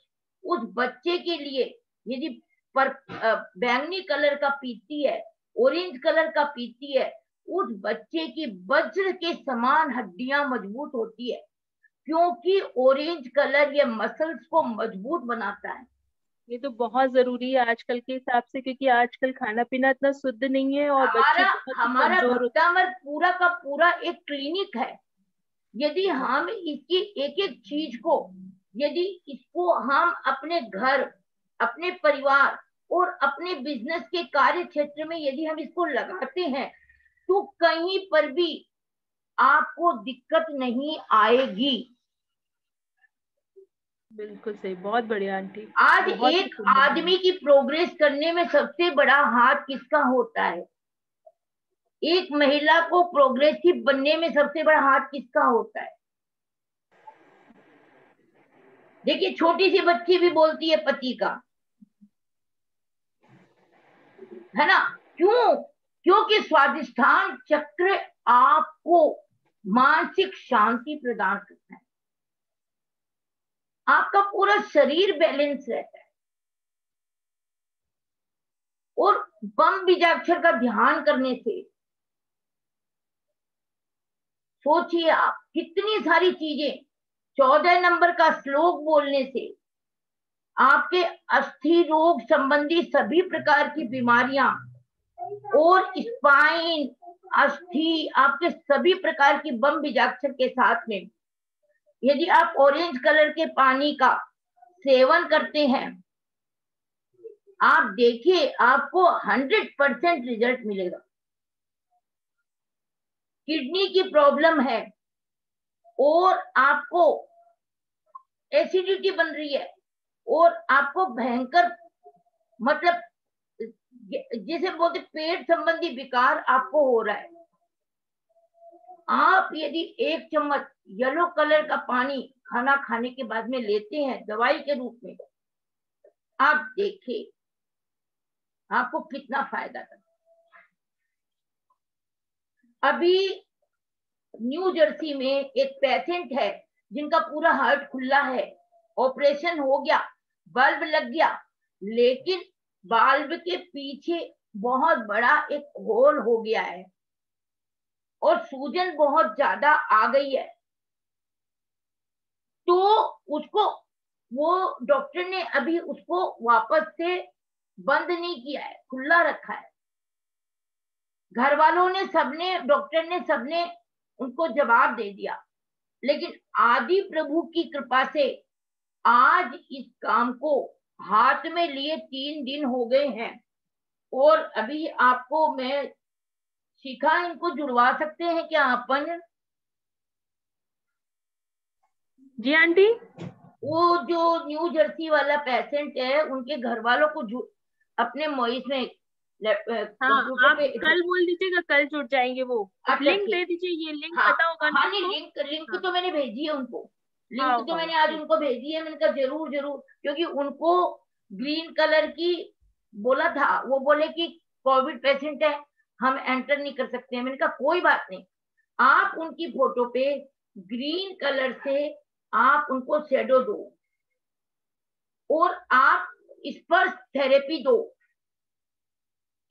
उस बच्चे के लिए यदि बैंगनी कलर का पीती है, ऑरेंज कलर का पीती है, उस बच्चे की वज्र के समान हड्डियां मजबूत होती है, क्योंकि ऑरेंज कलर ये मसल्स को मजबूत बनाता है। ये तो बहुत जरूरी है आजकल के हिसाब से, क्योंकि आजकल खाना पीना इतना शुद्ध नहीं है और बच्चे हमारा भक्तामर पूरा का पूरा एक क्लिनिक है। यदि हम इसकी एक एक चीज को, यदि इसको हम अपने घर, अपने परिवार और अपने बिजनेस के कार्य क्षेत्र में यदि हम इसको लगाते हैं, तो कहीं पर भी आपको दिक्कत नहीं आएगी। बिल्कुल सही, बहुत बढ़िया आंटी। आज एक आदमी की प्रोग्रेस करने में सबसे बड़ा हाथ किसका होता है? एक महिला को प्रोग्रेसिव बनने में सबसे बड़ा हाथ किसका होता है? देखिए, छोटी सी बच्ची भी बोलती है पति का, है ना? क्यों? क्योंकि स्वादिष्ठान चक्र आपको मानसिक शांति प्रदान करता है, आपका पूरा शरीर बैलेंस रहता है। और बम बीजाक्षर का ध्यान करने से सोचिए आप कितनी सारी चीजें, 14 नंबर का श्लोक बोलने से आपके अस्थि रोग संबंधी सभी प्रकार की बीमारियां और स्पाइन, अस्थि, आपके सभी प्रकार की बम बीजाक्षर के साथ में यदि आप ऑरेंज कलर के पानी का सेवन करते हैं, आप देखिए आपको 100% रिजल्ट मिलेगा। किडनी की प्रॉब्लम है और आपको एसिडिटी बन रही है और आपको भयंकर, मतलब जिसे बोलते पेट संबंधी विकार आपको हो रहा है, आप यदि 1 चम्मच येलो कलर का पानी खाना खाने के बाद में लेते हैं दवाई के रूप में, आप देखिए आपको कितना फायदा करता है। अभी न्यू जर्सी में एक पेशेंट है जिनका पूरा हार्ट खुला है, ऑपरेशन हो गया, बल्ब लग गया, लेकिन बल्ब के पीछे बहुत बड़ा एक होल हो गया है और सूजन बहुत ज्यादा आ गई है। तो उसको वो डॉक्टर ने अभी उसको वापस से बंद नहीं किया है, खुला रखा है। घर वालों ने सबने, डॉक्टर ने सबने उनको जवाब दे दिया, लेकिन आदि प्रभु की कृपा से आज इस काम को हाथ में लिए 3 दिन हो गए हैं और अभी आपको मैं शिखा इनको जुड़वा सकते हैं क्या अपन? जी आंटी। वो जो न्यू जर्सी वाला पेशेंट है उनके घर वालों को अपने मॉइस में हाँ, आप कल बोल दीजिएगा, कल जुड़ जाएंगे वो। आप लिंक दे दीजिए, ये लिंक हाँ, पता होगा हाँ नहीं, लिंक हाँ। तो मैंने भेजी है उनको, लिंक हाँ, तो मैंने आज उनको भेजी है। मैंने कहा जरूर जरूर, क्योंकि उनको ग्रीन कलर की बोला था, वो बोले कि कोविड पेशेंट है, हम एंटर नहीं कर सकते हैं। मैंने कहा कोई बात नहीं, आप उनकी फोटो पे ग्रीन कलर से आप उनको शेडो दो और आप स्पर्श थेरेपी दो।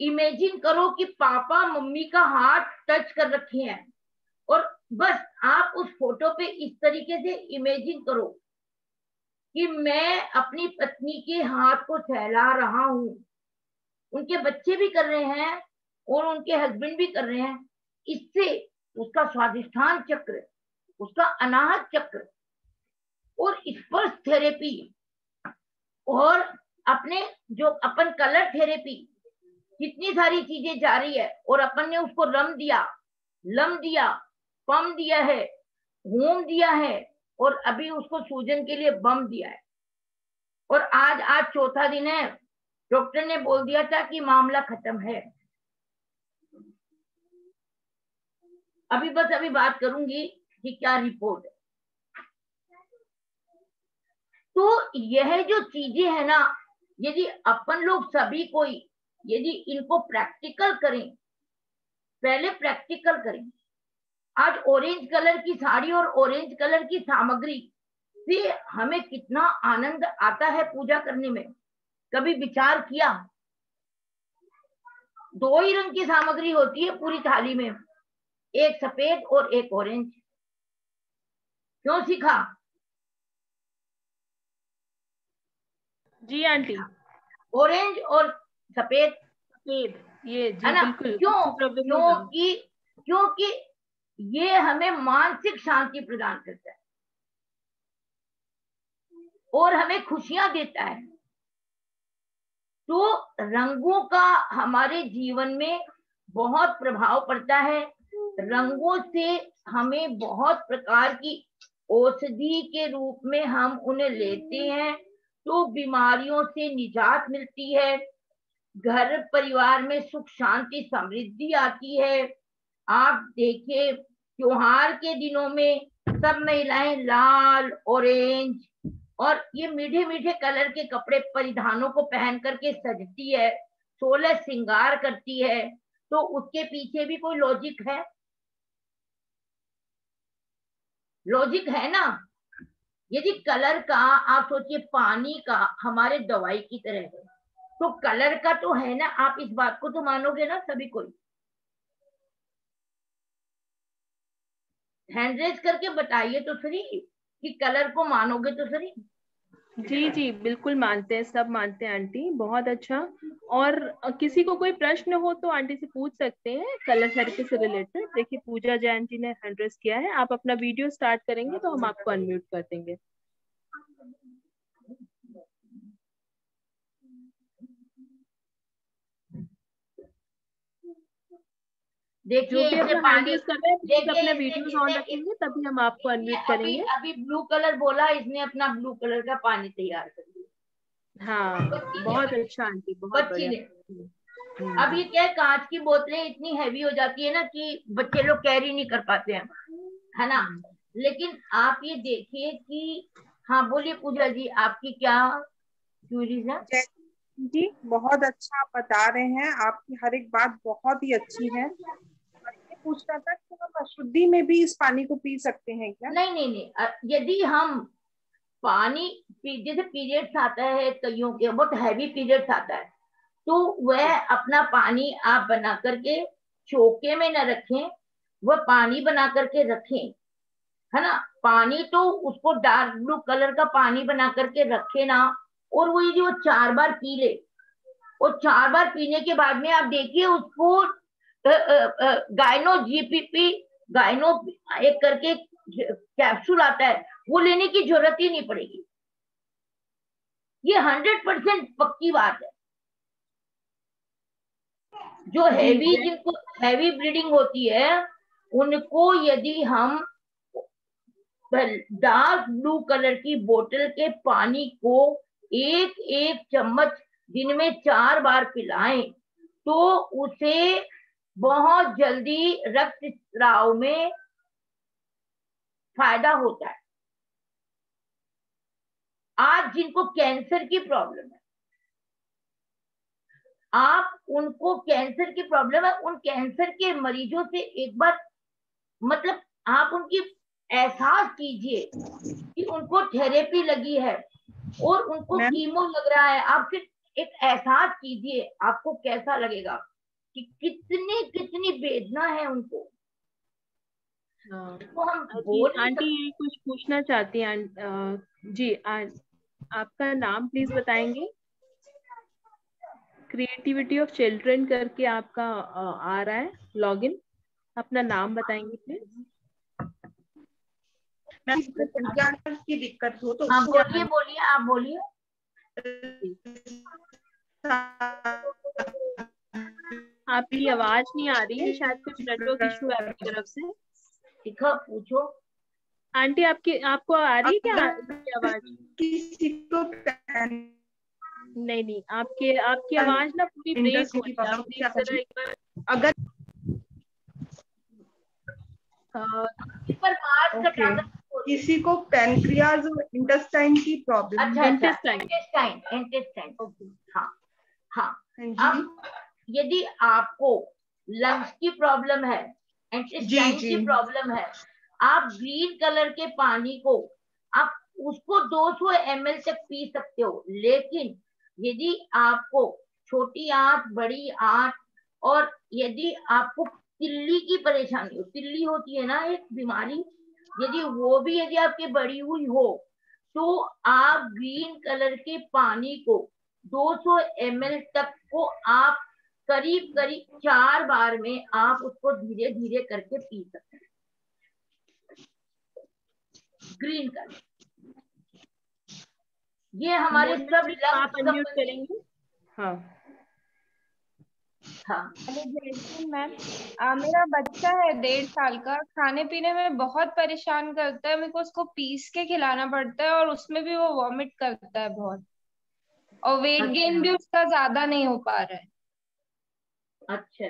इमेजिन करो कि पापा मम्मी का हाथ टच कर रखे हैं और बस आप उस फोटो पे इस तरीके से इमेजिन करो कि मैं अपनी पत्नी के हाथ को फैला रहा हूं। उनके बच्चे भी कर रहे हैं और उनके हस्बैंड भी कर रहे हैं। इससे उसका स्वादिष्ठान चक्र, उसका अनाहत चक्र और स्पर्श थेरेपी और अपने जो अपन कलर थेरेपी, कितनी सारी चीजें जा रही है और अपन ने उसको रम दिया, लम दिया, पम दिया है, होम दिया है और अभी उसको सूजन के लिए बम दिया है। और आज चौथा दिन है। डॉक्टर ने बोल दिया था कि मामला खत्म है। अभी बात करूंगी कि क्या रिपोर्ट है। तो यह जो चीजें है ना, यदि अपन लोग सभी कोई यदि इनको प्रैक्टिकल करें, पहले प्रैक्टिकल करें। आज ऑरेंज कलर की साड़ी और ऑरेंज कलर की सामग्री से हमें कितना आनंद आता है पूजा करने में, कभी विचार किया? 2 ही रंग की सामग्री होती है पूरी थाली में, एक सफेद और एक ऑरेंज। क्यों सीखा? जी आंटी। ऑरेंज और सफेद, ये जी है ना? बिल्कुल। क्योंकि ये हमें मानसिक शांति प्रदान करता है और हमें खुशियां देता है। तो रंगों का हमारे जीवन में बहुत प्रभाव पड़ता है। रंगों से हमें बहुत प्रकार की औषधि के रूप में हम उन्हें लेते हैं तो बीमारियों से निजात मिलती है, घर परिवार में सुख शांति समृद्धि आती है। आप देखिए त्योहार के दिनों में सब महिलाएं लाल, ऑरेंज और ये मीठे मीठे कलर के कपड़े परिधानों को पहन करके सजती है, 16 श्रृंगार करती है। तो उसके पीछे भी कोई लॉजिक है? लॉजिक है ना? यदि कलर का आप सोचिए, पानी का हमारे दवाई की तरह है, तो कलर का तो है ना। आप इस बात को तो मानोगे ना सभी कोई? हैंड रेज करके बताइए तो सही कि कलर को मानोगे तो सही। जी बिल्कुल मानते हैं, सब मानते हैं आंटी, बहुत अच्छा। और किसी को कोई प्रश्न हो तो आंटी से पूछ सकते हैं कलर थेरेपी से रिलेटेड। देखिए पूजा जैन जी ने हैंड रेज किया है, आप अपना वीडियो स्टार्ट करेंगे तो हम आपको अनम्यूट कर देंगे। देखिए जो भी अपना हैंड रेज कर रहे हैं प्लीज अपने वीडियोस ऑन इसने रखेंगे तभी हम आपको अनम्यूट करेंगे। अभी ब्लू कलर बोला, इसने अपना ब्लू कलर का पानी तैयार कर दिया। हाँ बहुत अच्छा आंटी, बहुत बढ़िया। अब ये क्या है, कांच की बोतलें इतनी हैवी हो जाती है ना कि बच्चे लोग कैरी नहीं कर पाते हैं, है ना। लेकिन आप ये देखिए कि, हाँ बोलिए पूजा जी, आपकी क्या क्यूरीज है? जी बहुत अच्छा आप बता रहे हैं, आपकी हर एक बात बहुत ही अच्छी है। और ये पूछना था कि हम अशुद्धि में भी इस पानी को पी सकते हैं क्या? नहीं नहीं नहीं, यदि हम पानी जैसे पीरियड्स आता है कईयों के, बहुत हैवी पीरियड्स आता है, तो वह अपना पानी आप बना करके चौके में न रखें, वह पानी बना करके रखें, है ना। पानी तो उसको डार्क ब्लू कलर का पानी बना करके रखे ना, और वो जो 4 बार पी ले, और 4 बार पीने के बाद में आप देखिए उसको गायनो जीपीपी, गायनो एक करके कैप्सूल आता है, वो लेने की जरूरत ही नहीं पड़ेगी। ये 100% पक्की बात है। जो हैवी, जिनको हैवी ब्लीडिंग होती है, उनको यदि हम डार्क ब्लू कलर की बोतल के पानी को 1-1 चम्मच दिन में 4 बार पिलाएं, तो उसे बहुत जल्दी रक्त स्राव में फायदा होता है। आज जिनको कैंसर की प्रॉब्लम है, आप उनको कैंसर की प्रॉब्लम है, उन कैंसर के मरीजों से एक बार मतलब आप उनकी एहसास कीजिए कि उनको थेरेपी लगी है और उनको कीमो लग रहा है। आप फिर एक एहसास कीजिए, आपको कैसा लगेगा कि कितनी कितनी वेदना है उनको। तो हम आंटी कुछ पूछना चाहती हैं जी। आपका नाम प्लीज बताएंगे? क्रिएटिविटी ऑफ चिल्ड्रन करके आपका आ रहा है लॉगिन, अपना नाम बताएंगे प्लीज? की दिक्कत हो तो बोलिए बोलिए, आप बोलिए। आपकी आवाज नहीं आ रही है, शायद कुछ नेटवर्क इशू है आपकी तरफ से। दिखा, पूछो आंटी, आपको आ रही है क्या आवाज? किसी को नहीं, आपकी आवाज ना पूरी ब्रेक हो रही है। एक बार अगर किसी को पैनक्रियाज और इंटेस्टाइन की प्रॉब्लम। अच्छा, इंटेस्टाइन। हाँ हाँ। अब यदि आपको लंग्स की प्रॉब्लम है, इंटेस्टाइन की प्रॉब्लम है, आप ग्रीन कलर के पानी को आप उसको 200 ml तक पी सकते हो। लेकिन यदि आपको छोटी आंत, बड़ी आंत, और यदि आपको तिल्ली की परेशानी हो, तिल्ली होती है ना एक बीमारी, यदि वो भी यदि आपकी बड़ी हुई हो, तो आप ग्रीन कलर के पानी को 200 ml तक को आप करीब करीब 4 बार में आप उसको धीरे धीरे करके पी सकते हैं। ग्रीन कलर, ये हमारे सब लंग्स करेंगे। हाँ हाँ मैम, मेरा बच्चा है 1.5 साल का, खाने पीने में बहुत परेशान करता है। मेरे को उसको पीस के खिलाना पड़ता है और उसमें भी वो वॉमिट करता है बहुत, और वेट गेन भी उसका ज्यादा नहीं हो पा रहा है। अच्छा,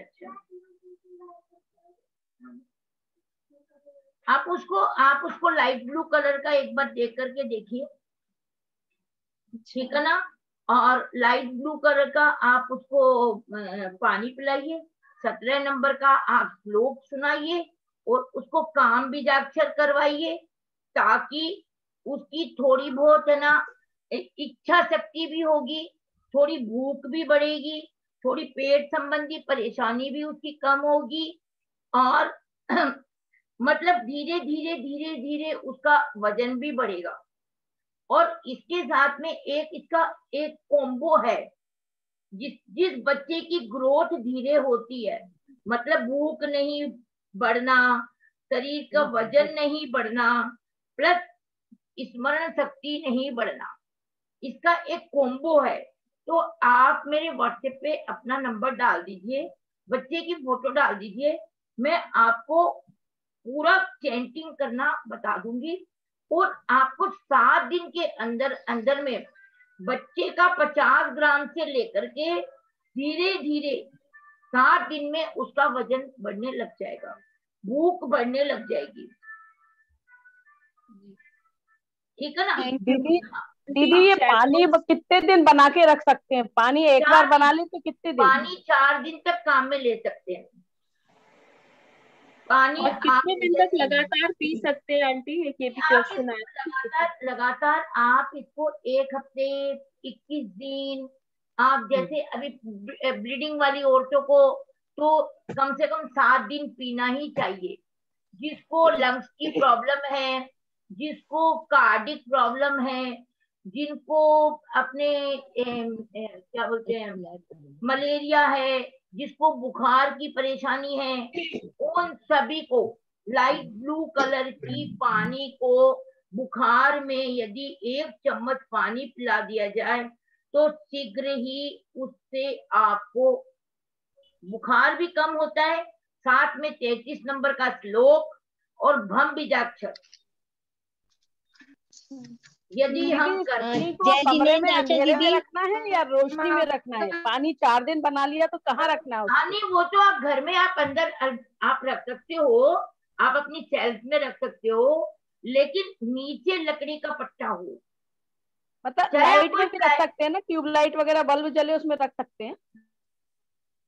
आप उसको लाइट ब्लू कलर का एक बार देख करके देखिए, ठीक है ना। और लाइट ब्लू कलर का आप उसको पानी पिलाइए। 17 नंबर का आप श्लोक सुनाइए और उसको काम बीजाक्षर करवाइए, ताकि उसकी थोड़ी बहुत है ना इच्छा शक्ति भी होगी, थोड़ी भूख भी बढ़ेगी, थोड़ी पेट संबंधी परेशानी भी उसकी कम होगी, और मतलब धीरे धीरे धीरे धीरे उसका वजन भी बढ़ेगा। और इसके साथ में इसका एक कॉम्बो है, जिस बच्चे की ग्रोथ धीरे होती है, मतलब भूख नहीं बढ़ना, शरीर का वजन नहीं बढ़ना, प्लस स्मरण शक्ति नहीं बढ़ना, इसका एक कॉम्बो है। तो आप मेरे व्हाट्सएप पे अपना नंबर डाल दीजिए, बच्चे की फोटो डाल दीजिए, मैं आपको पूरा चैंटिंग करना बता दूंगी, और आपको 7 दिन के अंदर अंदर में बच्चे का 50 ग्राम से लेकर के धीरे धीरे 7 दिन में उसका वजन बढ़ने लग जाएगा, भूख बढ़ने लग जाएगी। ठीक है ना दीदी? दीदी ये पानी कितने दिन बना के रख सकते हैं? पानी एक बार बना ले तो कितने दिन? पानी 4 दिन तक काम में ले सकते हैं। पानी और कितने दिन तक लगातार पी सकते हैं आंटी? ये भी क्वेश्चन आया। लगातार आप इसको 1 हफ्ते 21 दिन, आप जैसे अभी ब्लीडिंग वाली औरतों को तो कम से कम 7 दिन पीना ही चाहिए। जिसको लंग्स की प्रॉब्लम है, जिसको कार्डिक प्रॉब्लम है, जिनको अपने क्या बोलते हैं मलेरिया है, जिसको बुखार की परेशानी है, उन सभी को लाइट ब्लू कलर की पानी को बुखार में यदि 1 चम्मच पानी पिला दिया जाए तो शीघ्र ही उससे आपको बुखार भी कम होता है, साथ में 33 नंबर का श्लोक और भम बीजाक्षर यदि हम करते तो कमरे में अंधेरे में रखना है या रोशनी में रखना है? पानी 4 दिन बना लिया तो कहाँ रखना है? हाँ नहीं, वो तो आप घर में आप अंदर आप रख सकते हो, आप अपनी शेल्फ में रख सकते हो, लेकिन नीचे लकड़ी का पट्टा हो। मतलब लाइट में भी रख सकते हैं ना? ट्यूबलाइट वगैरह बल्ब जले उसमें रख सकते हैं?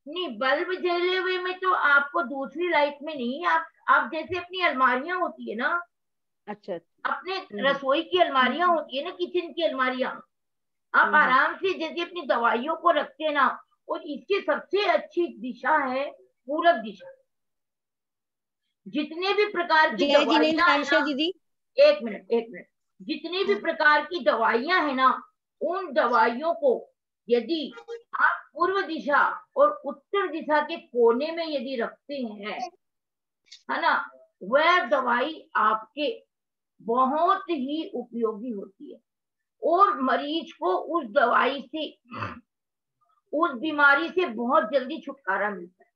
नहीं, बल्ब जले हुए में तो आपको दूसरी लाइट में नहीं, आप जैसे अपनी अलमारियां होती है ना, अच्छा, अपने रसोई की अलमारियां होती है ना, किचन की अलमारियां, आप आराम से जैसे अपनी दवाइयों को रखते हैं ना, और इसकी सबसे अच्छी दिशा है पूरब दिशा। जितने भी प्रकार की दवाइयां, दीदी एक मिनट, जितनी भी प्रकार की दवाइयां है ना, उन दवाइयों को यदि आप पूर्व दिशा और उत्तर दिशा के कोने में यदि रखते हैं, है ना, वह दवाई आपके बहुत ही उपयोगी होती है और मरीज को उस दवाई से, उस बीमारी से बहुत जल्दी छुटकारा मिलता है।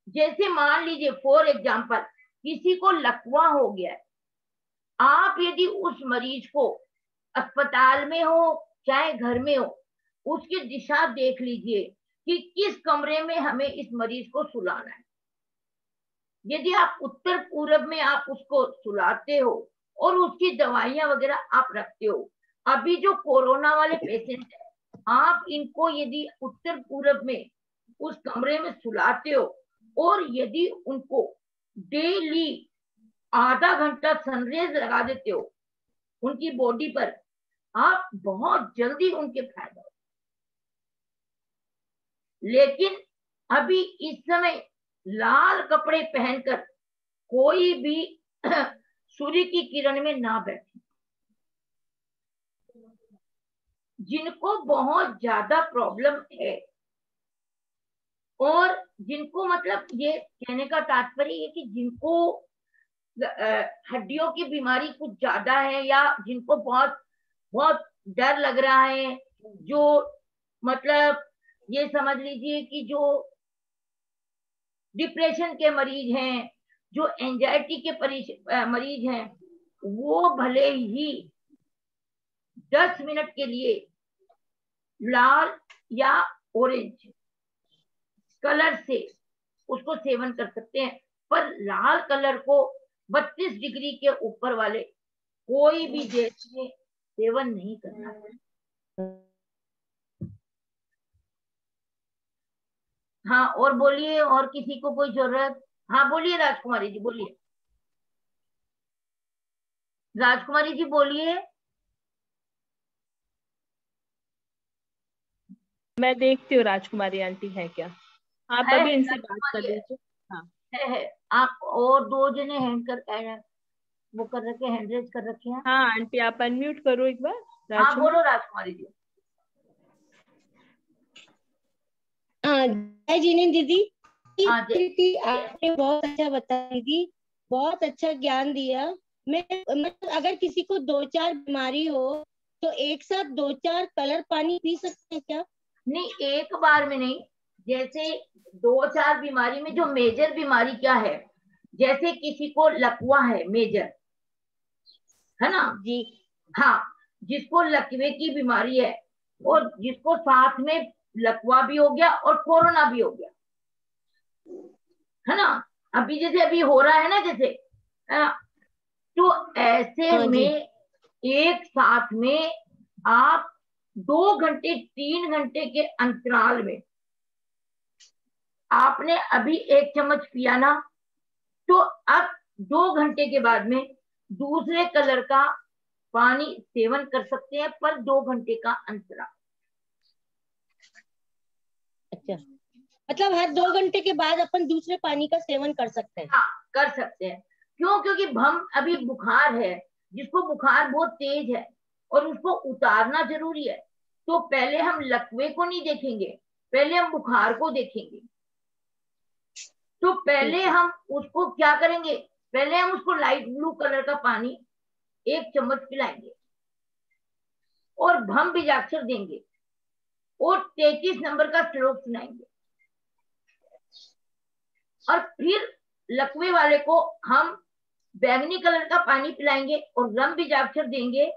जैसे मान लीजिए फॉर एग्जाम्पल किसी को लकवा हो गया है, आप यदि उस मरीज को अस्पताल में हो चाहे घर में हो, उसकी दिशा देख लीजिए कि किस कमरे में हमें इस मरीज को सुलाना है। यदि आप उत्तर पूरब में आप उसको सुलाते हो और उसकी दवाइयां वगैरह आप रखते हो, अभी जो कोरोना वाले पेशेंट है, आप इनको यदि उत्तर पूरब में उस कमरे में सुलाते हो और यदि उनको डेली आधा घंटा सनरेज लगा देते हो उनकी बॉडी पर, आप बहुत जल्दी उनके फायदा। लेकिन अभी इस समय लाल कपड़े पहनकर कोई भी सूर्य की किरण में ना बैठे। जिनको बहुत ज्यादा प्रॉब्लम है और जिनको, मतलब ये कहने का तात्पर्य है कि जिनको हड्डियों की बीमारी कुछ ज्यादा है या जिनको बहुत बहुत डर लग रहा है, जो मतलब ये समझ लीजिए कि जो डिप्रेशन के मरीज हैं, जो एंजाइटी के मरीज हैं, वो भले ही 10 मिनट के लिए लाल या ऑरेंज कलर से उसको सेवन कर सकते हैं, पर लाल कलर को 32 डिग्री के ऊपर वाले कोई भी देश में सेवन नहीं करना है। हाँ, और बोलिए, और किसी को कोई जरूरत? हाँ बोलिए राजकुमारी जी, बोलिए राजकुमारी जी, बोलिए। मैं देखती हूँ राजकुमारी आंटी है क्या, आप अभी इनसे बात कर लीजिए। हाँ है। आप और 2 जने हैंड कर वो कर रखे, हैंड रेज कर रखे हैं। हाँ आंटी आप अनम्यूट करो एक बार। हाँ बोलो राजकुमारी जी। जय जिनेंद्र दीदी, आपने बहुत अच्छा बताया दीदी, बहुत अच्छा ज्ञान दिया। मैं मतलब अगर किसी को 2-4 बीमारी हो तो एक साथ 2-4 कलर पानी पी सकते हैं क्या? नहीं, एक बार में नहीं। जैसे 2-4 बीमारी में जो मेजर बीमारी क्या है, जैसे किसी को लकवा है मेजर, है ना जी, हाँ, जिसको लकवे की बीमारी है और जिसको साथ में लकवा भी हो गया और कोरोना भी हो गया, है ना। अभी जैसे अभी हो रहा है ना, जैसे तो ऐसे हाँ जी। में एक साथ में आप 2 घंटे 3 घंटे के अंतराल में आपने अभी 1 चम्मच पिया ना, तो अब 2 घंटे के बाद में दूसरे कलर का पानी सेवन कर सकते हैं, पर 2 घंटे का अंतराल। अच्छा, मतलब हर 2 घंटे के बाद अपन दूसरे पानी का सेवन कर सकते हैं? हाँ, कर सकते हैं। क्यों? क्योंकि हम अभी बुखार है, जिसको बुखार बहुत तेज है और उसको उतारना जरूरी है, तो पहले हम लकवे को नहीं देखेंगे, पहले हम बुखार को देखेंगे। तो पहले हम उसको क्या करेंगे, पहले हम उसको लाइट ब्लू कलर का पानी 1 चम्मच पिलाएंगे और भम बीजाक्षर देंगे और 33 नंबर का श्लोक सुनाएंगे, और फिर लकवे वाले को हम बैंगनी कलर का पानी पिलाएंगे और रम बीजाक्षर देंगे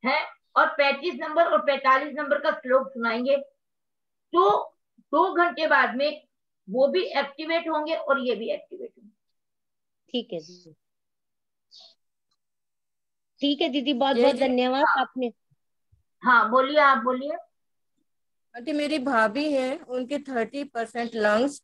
है, और 35 नंबर और 45 नंबर का श्लोक सुनाएंगे। तो 2 घंटे बाद में वो भी एक्टिवेट होंगे और ये भी एक्टिवेट होंगे। ठीक है दीदी, ठीक है दीदी, बहुत बहुत धन्यवाद। हाँ, आपने हाँ बोलिए, आप बोलिए। आंटी मेरी भाभी है, उनके 30% लंग्स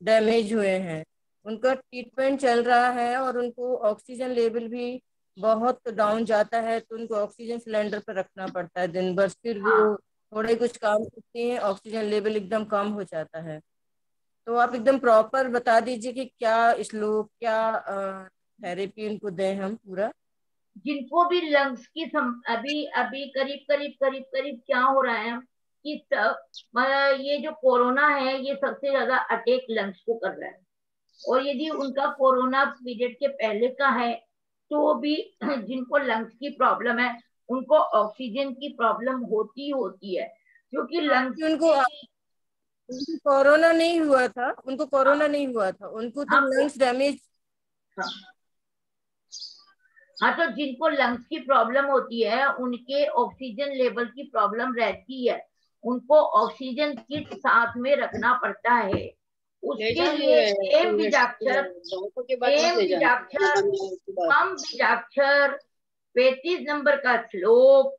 डैमेज हुए हैं, उनका ट्रीटमेंट चल रहा है और उनको ऑक्सीजन लेवल भी बहुत डाउन जाता है, तो उनको ऑक्सीजन सिलेंडर पर रखना पड़ता है दिन भर, फिर वो थोड़े कुछ काम करती हैं, ऑक्सीजन लेवल एकदम कम हो जाता है। तो आप एकदम प्रॉपर बता दीजिए कि क्या श्लोक, क्या थेरेपी उनको दें हम पूरा। जिनको भी लंग्स की अभी अभी करीब करीब करीब करीब क्या हो रहा है कि ये जो कोरोना है ये सबसे ज्यादा अटैक लंग्स को कर रहा है, और यदि उनका कोरोना पीरियड के पहले का है तो भी जिनको लंग्स की प्रॉब्लम है उनको ऑक्सीजन की प्रॉब्लम होती है, क्योंकि लंग्स उनको कोरोना नहीं हुआ था, उनको कोरोना नहीं हुआ था, उनको तो लंग्स डैमेज। हाँ, तो जिनको लंग्स की प्रॉब्लम होती है उनके ऑक्सीजन लेवल की प्रॉब्लम रहती है, उनको ऑक्सीजन किट साथ में रखना पड़ता है। उसके लिए एम बीजाक्षर, पम बीजाक्षर, 35 नंबर का श्लोक,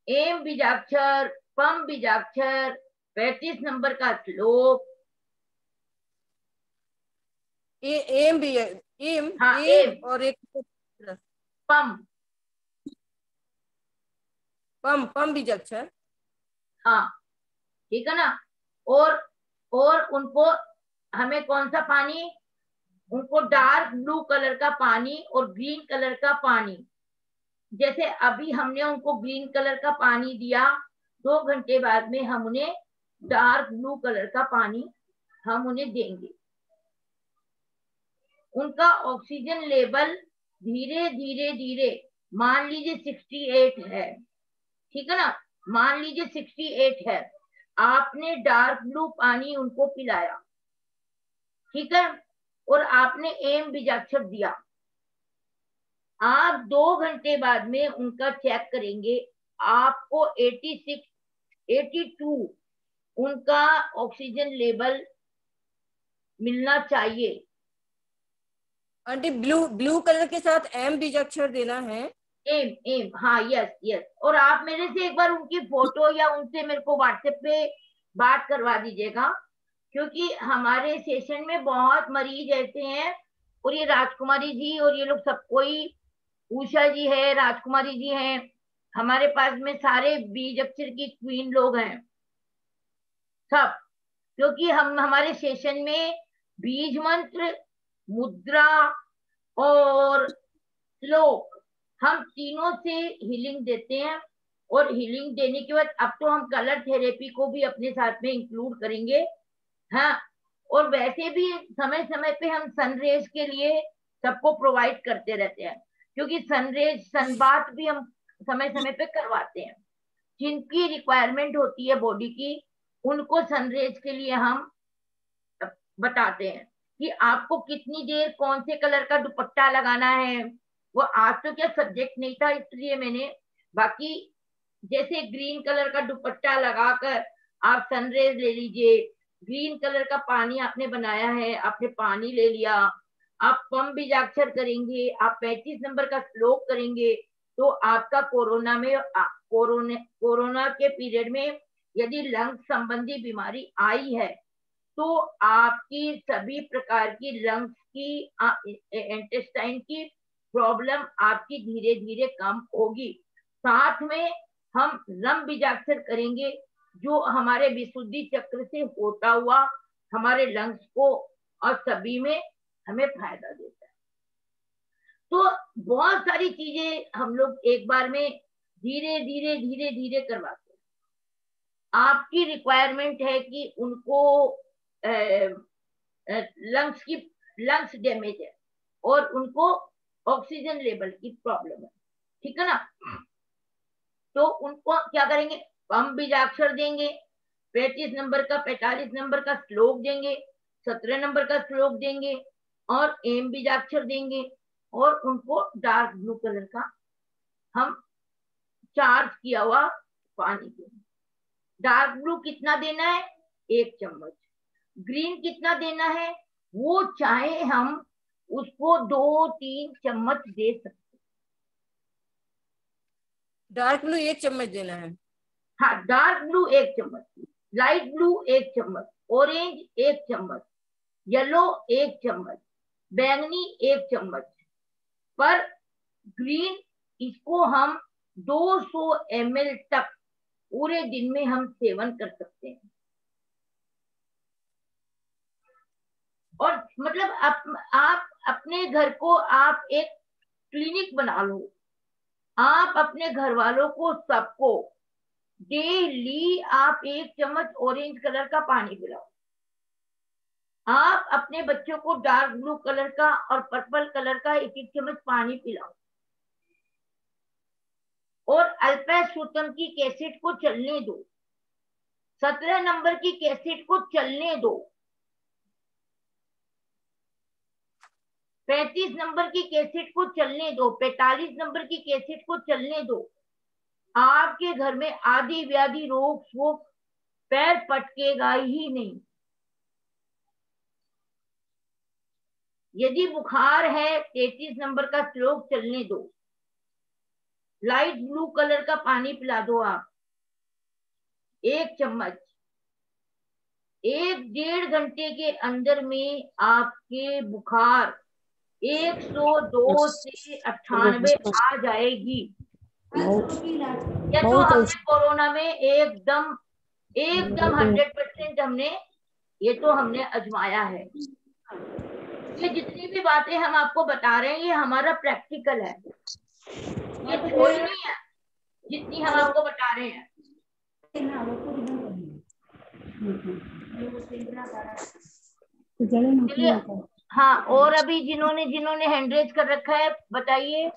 एम बीजाक्षर, पम बीजाक्षर, 35 नंबर का श्लोक। एम भी है, एम, हाँ, एम और एक पम, पम बीजाक्षर। हाँ, ठीक है ना। और उनको हमें कौन सा पानी, उनको डार्क ब्लू कलर का पानी और ग्रीन कलर का पानी, जैसे अभी हमने उनको ग्रीन कलर का पानी दिया, 2 घंटे बाद में हम उन्हें डार्क ब्लू कलर का पानी हम उन्हें देंगे। उनका ऑक्सीजन लेवल धीरे धीरे धीरे, मान लीजिए 68 है, ठीक है ना, मान लीजिए 68 है, आपने डार्क ब्लू पानी उनको पिलाया, ठीक है, और आपने एम बीजाक्षर दिया, आप 2 घंटे बाद में उनका चेक करेंगे, आपको 86 82 उनका ऑक्सीजन लेवल मिलना चाहिए। आंटी ब्लू कलर के साथ एम बीजाक्षर देना है। एम, हाँ, यस। और आप मेरे से एक बार उनकी फोटो या उनसे मेरे को व्हाट्सएप पे बात करवा दीजिएगा, क्योंकि हमारे सेशन में बहुत मरीज ऐसे हैं, और ये राजकुमारी जी और ये लोग सब, कोई उषा जी है, राजकुमारी जी हैं, हमारे पास में सारे बीज अक्षर की क्वीन लोग हैं सब, क्योंकि हम हमारे सेशन में बीज मंत्र, मुद्रा और श्लोक, हम तीनों से हीलिंग देते हैं। और हीलिंग देने के बाद अब तो हम कलर थेरेपी को भी अपने साथ में इंक्लूड करेंगे। हाँ, और वैसे भी समय समय पे हम सनरेज के लिए सबको प्रोवाइड करते रहते हैं, क्योंकि सनरेज सनबाथ भी हम समय समय पे करवाते हैं। जिनकी रिक्वायरमेंट होती है बॉडी की, उनको सनरेज के लिए हम बताते हैं कि आपको कितनी देर कौन से कलर का दुपट्टा लगाना है। वो आज तो क्या सब्जेक्ट नहीं था इसलिए मैंने, बाकी जैसे ग्रीन कलर का दुपट्टा लगाकर आप सनरेज ले लीजिए, ग्रीन कलर का पानी आपने बनाया है, आपने पानी ले लिया, आप पम बीजाक्षर करेंगे, आप 35 नंबर का श्लोक करेंगे, तो आपका कोरोना के पीरियड में यदि लंग संबंधी बीमारी आई है तो आपकी सभी प्रकार की लंग्स की इंटेस्टाइन की प्रॉब्लम आपकी धीरे धीरे कम होगी। साथ में हम रम बीजाक्षर करेंगे जो हमारे विशुद्धि चक्र से होता हुआ हमारे लंग्स को और सभी में हमें फायदा देता है। तो बहुत सारी चीजें हम लोग एक बार में धीरे धीरे धीरे धीरे करवाते हैं। आपकी रिक्वायरमेंट है कि उनको लंग्स डैमेज है और उनको ऑक्सीजन लेवल की प्रॉब्लम है, ठीक है ना, तो उनको क्या करेंगे, पम बीजाक्षर देंगे, 35 नंबर का 45 नंबर का श्लोक देंगे, 17 नंबर का श्लोक देंगे और एम बीजाक्षर देंगे और उनको डार्क ब्लू कलर का हम चार्ज किया हुआ पानी देंगे। डार्क ब्लू कितना देना है, 1 चम्मच। ग्रीन कितना देना है, वो चाहे हम उसको 2-3 चम्मच दे सकते। डार्क ब्लू 1 चम्मच देना है। हाँ, डार्क ब्लू 1 चम्मच, लाइट ब्लू 1 चम्मच, ऑरेंज 1 चम्मच, येलो 1 चम्मच, बैंगनी 1 चम्मच। पर ग्रीन इसको हम 200 ml तक पूरे दिन में हम सेवन कर सकते हैं। और मतलब आप अपने घर को आप एक क्लिनिक बना लो, आप अपने घर वालों को सबको डेली आप 1 चम्मच ऑरेंज कलर का पानी पिलाओ। आप अपने बच्चों को डार्क ब्लू कलर का और पर्पल कलर का 1-1 चम्मच पानी पिलाओ। और अल्पाशुतम की कैसेट को चलने दो, 17 नंबर की कैसेट को चलने दो, 35 नंबर की कैसेट को चलने दो, 45 नंबर की कैसेट को चलने दो। आपके घर में आदि व्याधि रोग शोक पैर पटकेगा ही नहीं। यदि बुखार है 33 नंबर का श्लोक चलने दो, लाइट ब्लू कलर का पानी पिला दो आप 1 चम्मच। 1-1.5 घंटे के अंदर में आपके बुखार 102 से 98 आ जाएगी। या तो हमने कोरोना में एकदम 100% हमने आजमाया है। ये जितनी भी बातें हम आपको बता रहे हैं ये हमारा प्रैक्टिकल है, ये थोड़ी नहीं है जितनी हम आपको बता रहे हैं। चलिए, हाँ, और अभी जिन्होंने हैंड रेज कर रखा है बताइए।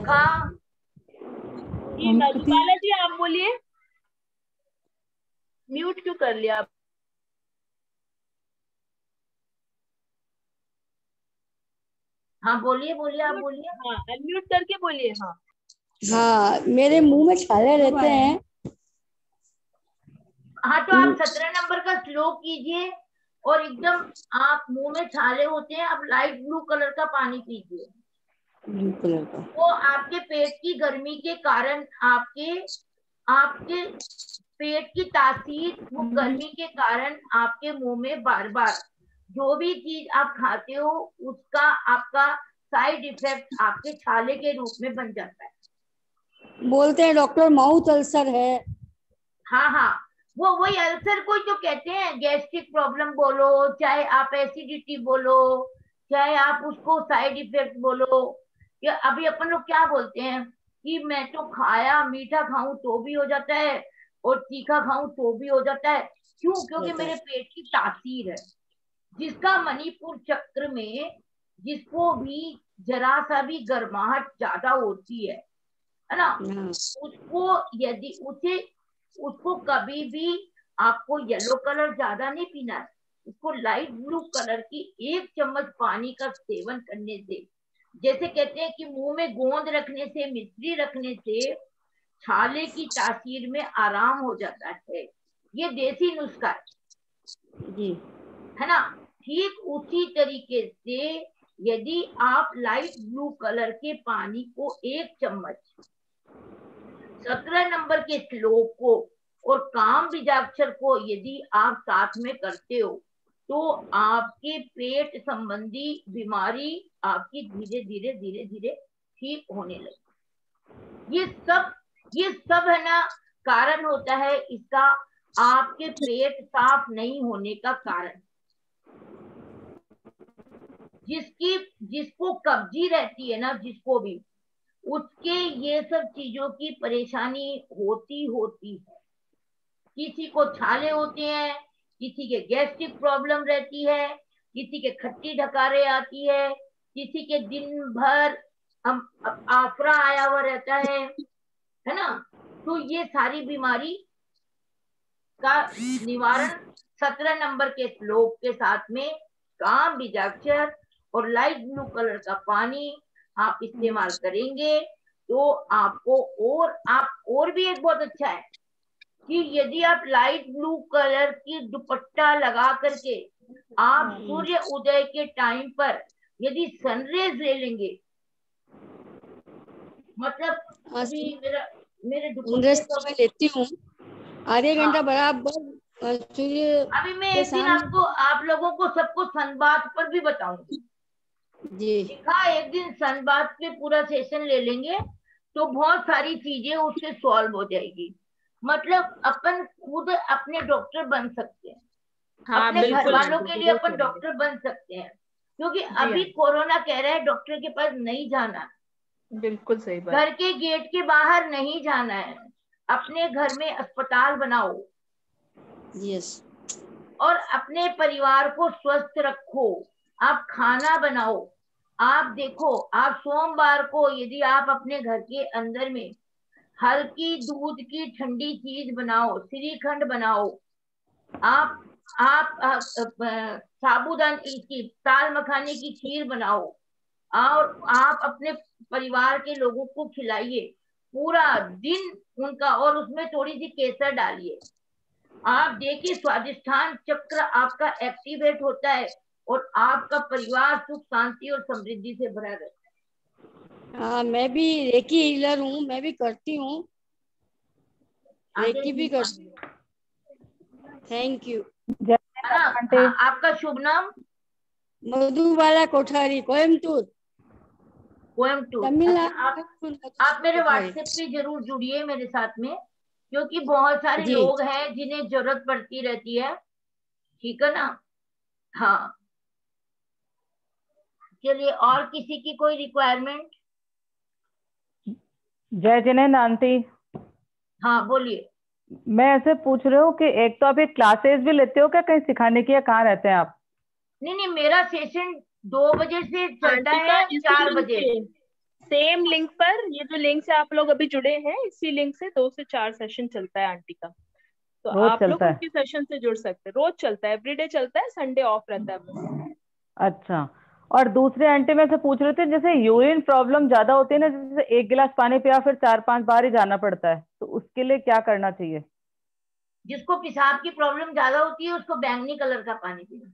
हाँ जी मधुबाला जी आप बोलिए, म्यूट क्यों कर लिया आप? हाँ बोलिए आप बोलिए। हाँ अनम्यूट करके बोलिए। हाँ हाँ, मेरे मुंह में छाले रहते हैं। हाँ, तो आप 17 नंबर का श्लोक कीजिए और एकदम आप मुंह में छाले होते हैं, आप लाइट ब्लू कलर का पानी पीजिए। ब्लू कलर का वो आपके पेट की गर्मी के कारण आपके पेट की तासीर, वो गर्मी के कारण आपके मुंह में बार बार जो भी चीज आप खाते हो उसका आपका साइड इफेक्ट आपके छाले के रूप में बन जाता है। बोलते हैं डॉक्टर माउथ अल्सर है। हाँ, वो वही अल्सर को जो कहते हैं, गैस्ट्रिक प्रॉब्लम बोलो, चाहे आप एसिडिटी बोलो, चाहे आप उसको साइड इफेक्ट बोलो। या अभी अपन लोग क्या बोलते हैं कि मैं तो खाया मीठा खाऊं तो भी हो जाता है और तीखा खाऊं तो भी हो जाता है। क्यों? क्योंकि मेरे पेट की तासीर है। जिसका मणिपुर चक्र में जिसको भी जरा सा भी गर्माहट ज्यादा होती है ना, उसको कभी भी आपको येलो कलर ज्यादा नहीं पीना है, उसको लाइट ब्लू कलर की 1 चम्मच पानी का सेवन करने से जैसे कहते हैं कि मुंह में गोंद रखने से, मिश्री रखने से छाले की तासीर में आराम हो जाता है। ये देसी नुस्खा है जी है ना। ठीक उसी तरीके से यदि आप लाइट ब्लू कलर के पानी को 1 चम्मच 17 नंबर के श्लोक को और काम बीजाक्षर को यदि आप साथ में करते हो तो आपके पेट संबंधी बीमारी आपकी धीरे धीरे धीरे धीरे ठीक होने लगी। ये सब है ना कारण होता है इसका, आपके पेट साफ नहीं होने का कारण। जिसको कब्जी रहती है ना, जिसको भी, उसके ये सब चीजों की परेशानी होती है। किसी को छाले होते हैं, किसी के गैस्ट्रिक प्रॉब्लम रहती है, किसी के खट्टी ढकारे आती है, किसी के दिन भर आफरा आया हुआ रहता है ना। तो ये सारी बीमारी का निवारण 17 नंबर के श्लोक के साथ में काम बीजाक्षर और लाइट ब्लू कलर का पानी आप इस्तेमाल करेंगे तो आपको, और भी एक बहुत अच्छा है कि यदि आप लाइट ब्लू कलर की दुपट्टा लगा करके आप सूर्य उदय के टाइम पर यदि सनरेज ले लेंगे, मतलब अभी मेरे दुपट्टे तो मैं लेती हूँ आधे घंटा बराबर सूर्य। अभी मैं एक दिन आपको, आप लोगों को सबको सनबाथ पर भी बताऊंगी जी। देखा, एक दिन सनबाथ पे पूरा सेशन ले लेंगे तो बहुत सारी चीजें उससे सॉल्व हो जाएगी। मतलब अपन खुद अपने डॉक्टर बन सकते हैं। हाँ, अपने घर वालों के लिए अपन डॉक्टर बन सकते हैं, क्योंकि अभी कोरोना कह रहा है डॉक्टर के पास नहीं जाना। बिल्कुल सही बात। घर के गेट के बाहर नहीं जाना है, अपने घर में अस्पताल बनाओ। यस। और अपने परिवार को स्वस्थ रखो, आप खाना बनाओ। आप देखो, आप सोमवार को यदि आप अपने घर के अंदर में हल्की दूध की ठंडी चीज बनाओ, श्रीखंड बनाओ, आप साबूदाने की, दाल मखाने की खीर बनाओ और आप अपने परिवार के लोगों को खिलाइए पूरा दिन उनका, और उसमें थोड़ी सी केसर डालिए। आप देखिए स्वादिष्ठान चक्र आपका एक्टिवेट होता है और आपका परिवार सुख शांति और समृद्धि से भरा रहता है। हाँ, मैं भी रेकी हीलर हूँ, मैं भी करती हूँ, रेकी भी करती हूँ। Thank you. आपका शुभ नाम? मधुबाला कोठारी, कोयम्बटूर। तमिलनाडु। आप मेरे व्हाट्सएप पे जरूर जुड़िए मेरे साथ में, क्योंकि बहुत सारे लोग हैं जिन्हें जरूरत पड़ती रहती है। ठीक है ना? हाँ, चलिए, और किसी की कोई रिक्वायरमेंट? जय जिनेंद्र आंटी। हाँ बोलिए। मैं ऐसे पूछ रही हूँ कि एक तो आप ये क्लासेस भी लेते हो क्या कहीं सिखाने की, या कहाँ रहते हैं आप? नहीं, मेरा सेशन 2 बजे से चलता है 4 बजे। सेम लिंक पर, ये जो लिंक से आप लोग अभी जुड़े हैं, इसी लिंक से 2 से 4 सेशन चलता है आंटी का। तो आप लोग उनके सेशन से जुड़ सकते हैं। रोज चलता है, एवरीडे चलता है, संडे ऑफ रहता है बस। अच्छा। और दूसरे आंटी में से पूछ रहे थे, जैसे यूरिन प्रॉब्लम ज्यादा होती है ना, जैसे 1 गिलास पानी पिया फिर 4-5 बार ही जाना पड़ता है, तो उसके लिए क्या करना चाहिए? जिसको पेशाब की प्रॉब्लम ज्यादा होती है उसको बैंगनी कलर का पानी पीना।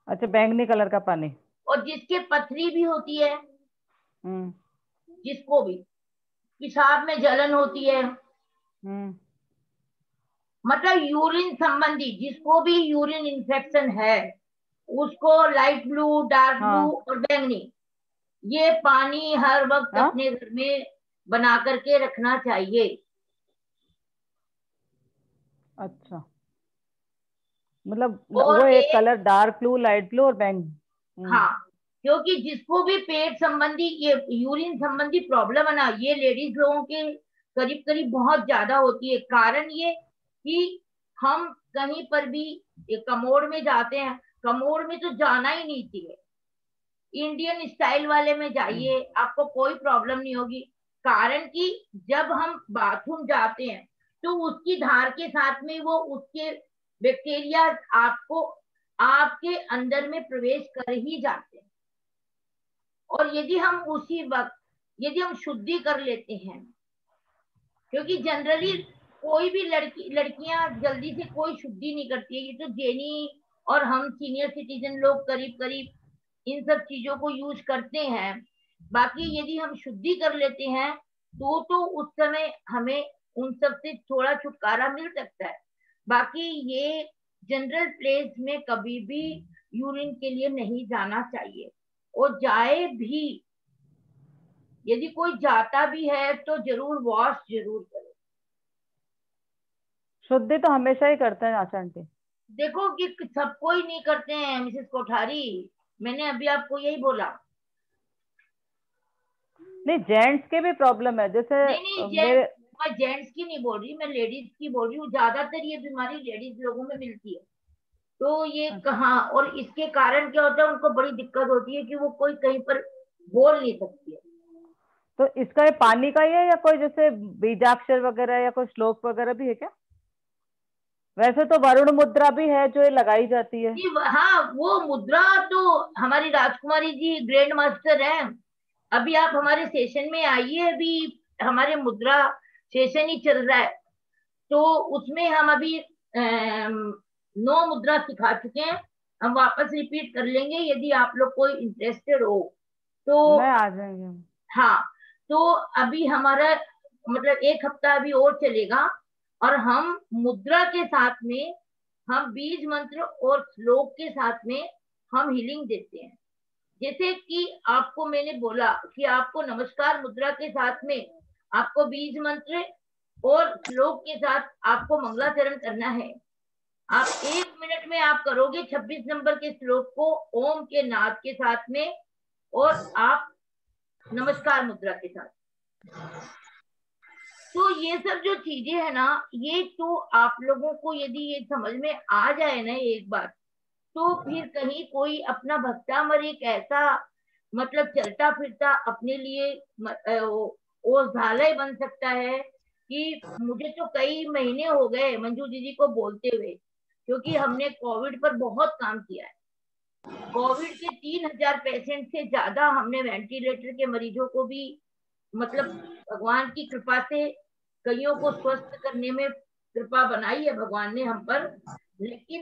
अच्छा, बैंगनी कलर का पानी। और जिसके पथरी भी होती है, जिसको भी पेशाब में जलन होती है, मतलब यूरिन संबंधी, जिसको भी यूरिन इन्फेक्शन है उसको लाइट ब्लू, डार्क ब्लू और बैंगनी, ये पानी हर वक्त अपने घर में बना करके रखना चाहिए। अच्छा, मतलब वो एक colour dark blue, light blue और बैंगनी। हाँ, क्योंकि जिसको भी पेट संबंधी, ये यूरिन संबंधी प्रॉब्लम है ना, ये लेडीज लोगों के करीब करीब बहुत ज्यादा होती है। कारण ये कि हम कहीं पर भी कमोड में जाते हैं, कमोड में तो जाना ही नहीं चाहिए, इंडियन स्टाइल वाले में जाइए, आपको कोई प्रॉब्लम नहीं होगी। कारण कि जब हम बाथरूम जाते हैं तो उसकी धार के साथ में वो उसके बैक्टीरिया आपको आपके अंदर में प्रवेश कर ही जाते हैं। और यदि हम उसी वक्त यदि हम शुद्धि कर लेते हैं, क्योंकि जनरली कोई भी लड़कियां जल्दी से कोई शुद्धि नहीं करती है। ये तो जेनी और हम सीनियर सिटीजन लोग करीब करीब इन सब चीजों को यूज करते हैं। बाकी यदि हम शुद्धि कर लेते हैं तो उस समय हमें उन सब से थोड़ा छुटकारा मिल सकता है। बाकी ये जनरल प्लेस में कभी भी यूरिन के लिए नहीं जाना चाहिए, और जाए भी, यदि कोई जाता भी है तो जरूर वॉश जरूर करे। शुद्धि तो हमेशा ही करते हैं आशा आंटी। देखो कि सब कोई नहीं करते हैं मिसेस कोठारी, मैंने अभी आपको यही बोला। नहीं, जेंट्स के भी प्रॉब्लम है, जैसे नहीं, मैं जेंट्स की नहीं बोल रही, मैं लेडीज की बोल रही हूँ। ज्यादातर ये बीमारी लेडीज लोगों में मिलती है। तो ये कहाँ, और इसके कारण क्या होता है, उनको बड़ी दिक्कत होती है कि वो कोई कहीं पर बोल नहीं सकती है। तो इसका ये पानी का ही है या कोई जैसे बीजाक्षर वगैरह या कोई श्लोक वगैरह भी है क्या? वैसे तो वरुण मुद्रा भी है जो ये लगाई जाती है। हाँ, वो मुद्रा तो हमारी राजकुमारी जी ग्रैंड मास्टर है। अभी आप हमारे सेशन में आइए, अभी हमारे मुद्रा सेशन ही चल रहा है, तो उसमें हम अभी 9 मुद्रा सिखा चुके हैं। हम वापस रिपीट कर लेंगे, यदि आप लोग कोई इंटरेस्टेड हो तो मैं आ जाएंगे। हाँ, तो अभी हमारा मतलब 1 हफ्ता अभी और चलेगा, और हम मुद्रा के साथ में हम बीज मंत्र और श्लोक के साथ में हम हीलिंग देते हैं। जैसे कि आपको मैंने बोला कि आपको नमस्कार मुद्रा के साथ में आपको बीज मंत्र और श्लोक के साथ आपको मंगलाचरण करना है। आप 1 मिनट में आप करोगे 26 नंबर के श्लोक को ओम के नाद के साथ में, और आप नमस्कार मुद्रा के साथ। तो ये सब जो चीजें है ना, ये तो आप लोगों को यदि ये समझ में आ जाए ना एक बार, तो फिर कहीं कोई अपना भक्तामर एक ऐसा मतलब चलता फिरता अपने लिए औषधालय बन सकता है कि मुझे तो कई महीने हो गए मंजू दीदी को बोलते हुए, क्योंकि हमने कोविड पर बहुत काम किया है। कोविड के 3000 पेशेंट से ज्यादा हमने वेंटिलेटर के मरीजों को भी मतलब भगवान की कृपा से कईयों को स्वस्थ करने में कृपा बनाई है भगवान ने हम पर। लेकिन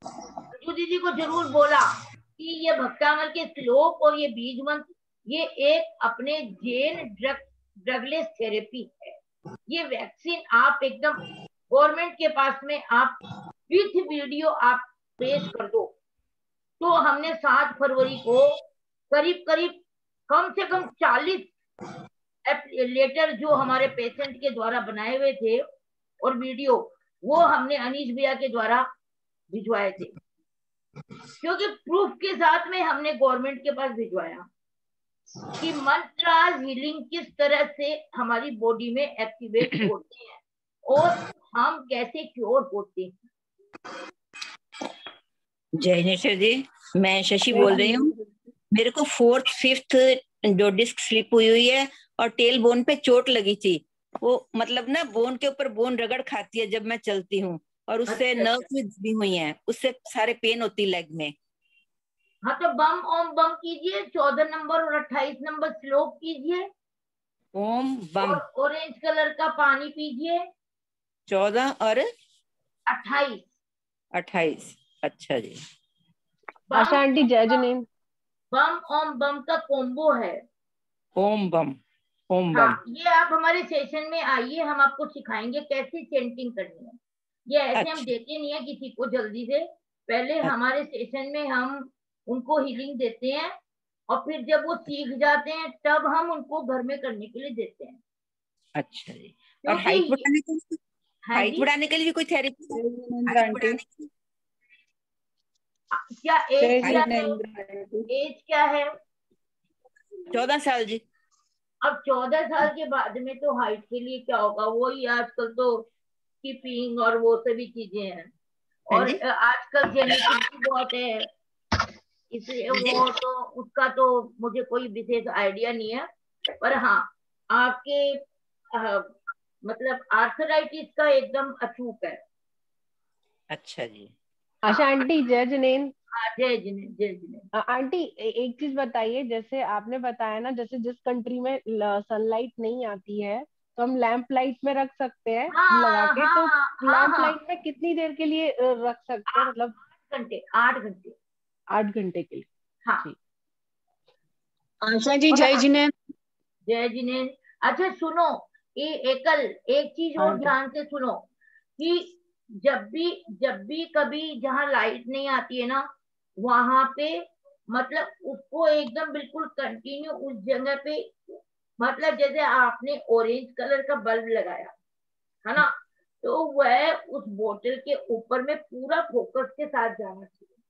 मंजू दीदी को जरूर बोला कि ये भक्तामल के श्लोक और ये बीज मंत्र ये एक अपने जैन ड्रगलेस थेरेपी है। ये वैक्सीन आप एकदम गवर्नमेंट के पास में आप विथ वीडियो आप पेश कर दो। तो हमने 7 फरवरी को करीब करीब कम से कम 40 लेटर जो हमारे पेशेंट के द्वारा बनाए हुए थे और वीडियो, वो हमने अनीश भैया के द्वारा भिजवाए थे, क्योंकि प्रूफ के साथ में हमने गवर्नमेंट के पास भिजवाया कि मंत्रास हीलिंग किस तरह से हमारी बॉडी में एक्टिवेट होते हैं और हम कैसे क्योर होते हैं। जयनेश्वर जी, मैं शशि बोल रही हूँ। मेरे को 4th 5th जो डिस्क स्लिप हुई है और टेल बोन पे चोट लगी थी। वो मतलब ना बोन के ऊपर बोन रगड़ खाती है जब मैं चलती हूँ, और उससे नर्व भी दबी हुई हैं, उससे सारे पेन होती लेग में। हाँ, तो बम ओम बम कीजिए, 14 नंबर और 28 नंबर श्लोक कीजिए। ओम बम। ऑरेंज कलर का पानी पीजिए। 14 और 28। अच्छा जी। आशा आंटी जय जनेम। बम ओम बम का कॉम्बो है। ओम बम ओम बम। हाँ, ये आप हमारे सेशन में आइए, हम आपको सिखाएंगे कैसे चेंटिंग करनी है। ये ऐसे हम देते नहीं है किसी को जल्दी से, पहले हमारे सेशन में हम उनको हीलिंग देते हैं, और फिर जब वो सीख जाते हैं तब हम उनको घर में करने के लिए देते हैं। अच्छा जी। और हाइट बढ़ाने के लिए भी कोई थेरेपी? क्या एज क्या है? 14 साल जी। अब 14 साल के बाद में तो हाइट के लिए क्या होगा, वही आजकल तो स्किपिंग और वो सभी चीजें हैं, और आजकल जेनेटिक बहुत है, इसलिए वो तो उसका तो मुझे कोई विशेष आइडिया नहीं है। पर हाँ, आपके मतलब आर्थराइटिस का एकदम अचूक है। अच्छा जी। आशा आंटी, जय जिनेन। जय जिनेन, जय जिनेन। आंटी एक चीज बताइए, जैसे आपने बताया ना, जैसे जिस कंट्री में सनलाइट नहीं आती है तो हम लैंप लाइट में रख सकते हैं लगा के, तो लैंप लाइट में कितनी देर के लिए रख सकते हैं, मतलब 8 घंटे 8 घंटे 8 घंटे के लिए? हाँ। आशा जी जय जिनेन। जय जिनेन। अच्छा सुनो, एक चीज और ध्यान से सुनो कि जब भी कभी जहाँ लाइट नहीं आती है ना, वहां पे मतलब उसको एकदम बिल्कुल कंटिन्यू उस जगह पे, मतलब जैसे आपने ऑरेंज कलर का बल्ब लगाया है ना, तो वह उस बोतल के ऊपर में पूरा फोकस के साथ जाना चाहिए।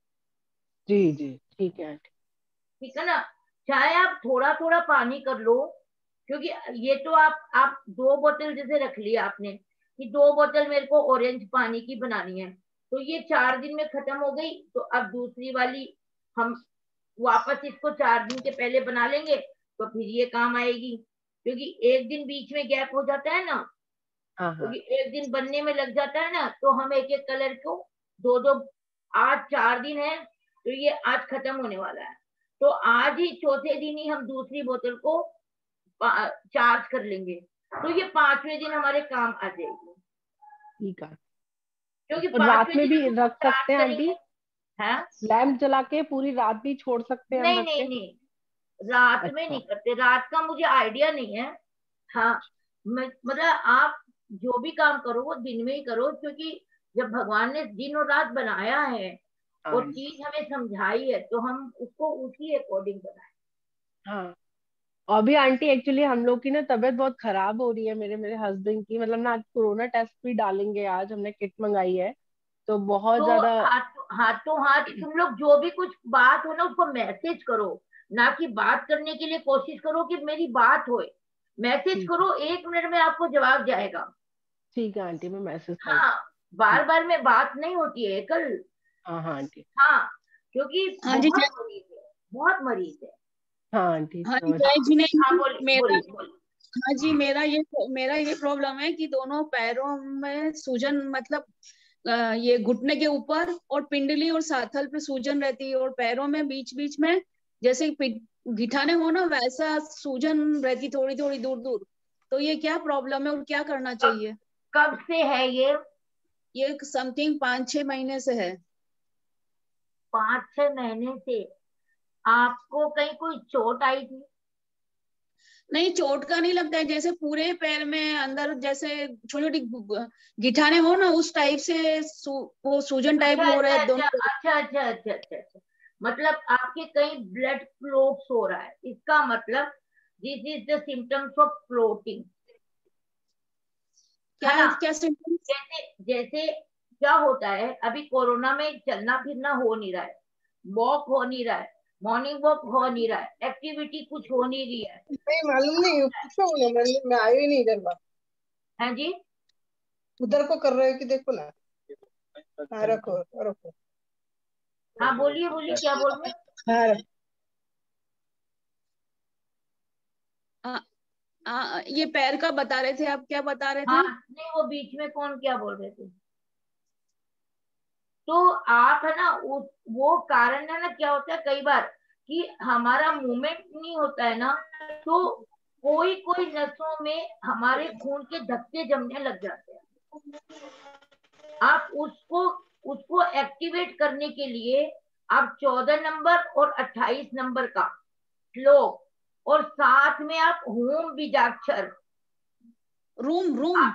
जी जी ठीक है, ठीक है ना। चाहे आप थोड़ा थोड़ा पानी कर लो, क्योंकि ये तो आप 2 बोतल जैसे रख लिया आपने कि 2 बोतल मेरे को ऑरेंज पानी की बनानी है, तो ये 4 दिन में खत्म हो गई, तो अब दूसरी वाली हम वापस इसको 4 दिन के पहले बना लेंगे, तो फिर ये काम आएगी। क्योंकि एक दिन बीच में गैप हो जाता है ना, क्योंकि एक दिन बनने में लग जाता है ना, तो हम एक एक कलर को 2-2, आज 4 दिन है तो ये आज खत्म होने वाला है, तो आज ही चौथे दिन ही हम दूसरी बोतल को चार्ज कर लेंगे, तो ये 5वें दिन हमारे काम आ जाएगी। ठीक है, क्योंकि रात में भी रख सकते हैं आंटी? है, लैंप जला के पूरी रात भी छोड़ सकते हैं? नहीं, रात में नहीं करते, रात का मुझे आइडिया नहीं है। हाँ, मतलब आप जो भी काम करो वो दिन में ही करो, क्योंकि जब भगवान ने दिन और रात बनाया है और चीज हमें समझाई है, तो हम उसको उसी अकॉर्डिंग बनाए। हाँ, और भी आंटी एक्चुअली हम लोग की ना तबीयत बहुत खराब हो रही है, मेरे हस्बैंड की, मतलब ना आज कोरोना टेस्ट भी डालेंगे, आज हमने किट मंगाई है, तो बहुत ज्यादा हाथों हाथ तुम लोग जो भी कुछ बात हो ना उसको मैसेज करो, ना कि बात करने के लिए कोशिश करो कि मेरी बात होए, मैसेज करो, 1 मिनट में आपको जवाब जाएगा। ठीक है आंटी, मैं मैसेज हाँ, बार बार में बात नहीं होती है कल। हाँ आंटी। हाँ, क्योंकि बहुत मरीज है। हाँ आंटी। हाँ जय जिनेन। बोलिए। हाँ जी, मेरा ये प्रॉब्लम है कि दोनों पैरों में सूजन, मतलब ये घुटने के ऊपर और पिंडली और साथल पे सूजन रहती है, और पैरों में बीच बीच में जैसे गिठाने हो ना वैसा सूजन रहती, थोड़ी थोड़ी दूर दूर। तो ये क्या प्रॉब्लम है और क्या करना चाहिए? कब से है ये समथिंग 5-6 महीने से है। 5-6 महीने से आपको कहीं कोई चोट आई थी? नहीं, चोट का नहीं लगता है, जैसे पूरे पैर में अंदर जैसे छोटी छोटी गिठाने हो ना उस टाइप से वो सूजन टाइप हो रहा है दोनों। अच्छा, मतलब आपके कहीं ब्लड क्लॉट्स हो रहा है, इसका मतलब this is the symptoms of clotting. क्या सिम्टम्स? जैसे क्या होता है, अभी कोरोना में चलना फिरना हो नहीं रहा है, वॉक हो नहीं रहा है, मॉर्निंग वॉक हो नहीं रहा है, एक्टिविटी कुछ हो नहीं रही है। नहीं मालूम नहीं, पूछो, मैं आई नहीं इधर बात। हाँ जी, उधर को कर रहे हो कि देखो ना। हाँ रखो। हाँ बोलिए क्या बोल रहे? ये पैर का बता रहे थे आप, क्या बता रहे थे? हाँ, नहीं वो बीच में कौन क्या बोल रहे थे, तो आप है ना वो कारण है ना, क्या होता है कई बार कि हमारा मूवमेंट नहीं होता है ना, तो कोई नसों में हमारे खून के धक्के जमने लग जाते हैं। आप उसको एक्टिवेट करने के लिए आप 14 नंबर और 28 नंबर का श्लोक, और साथ में आप होम बीजाक्षर रूम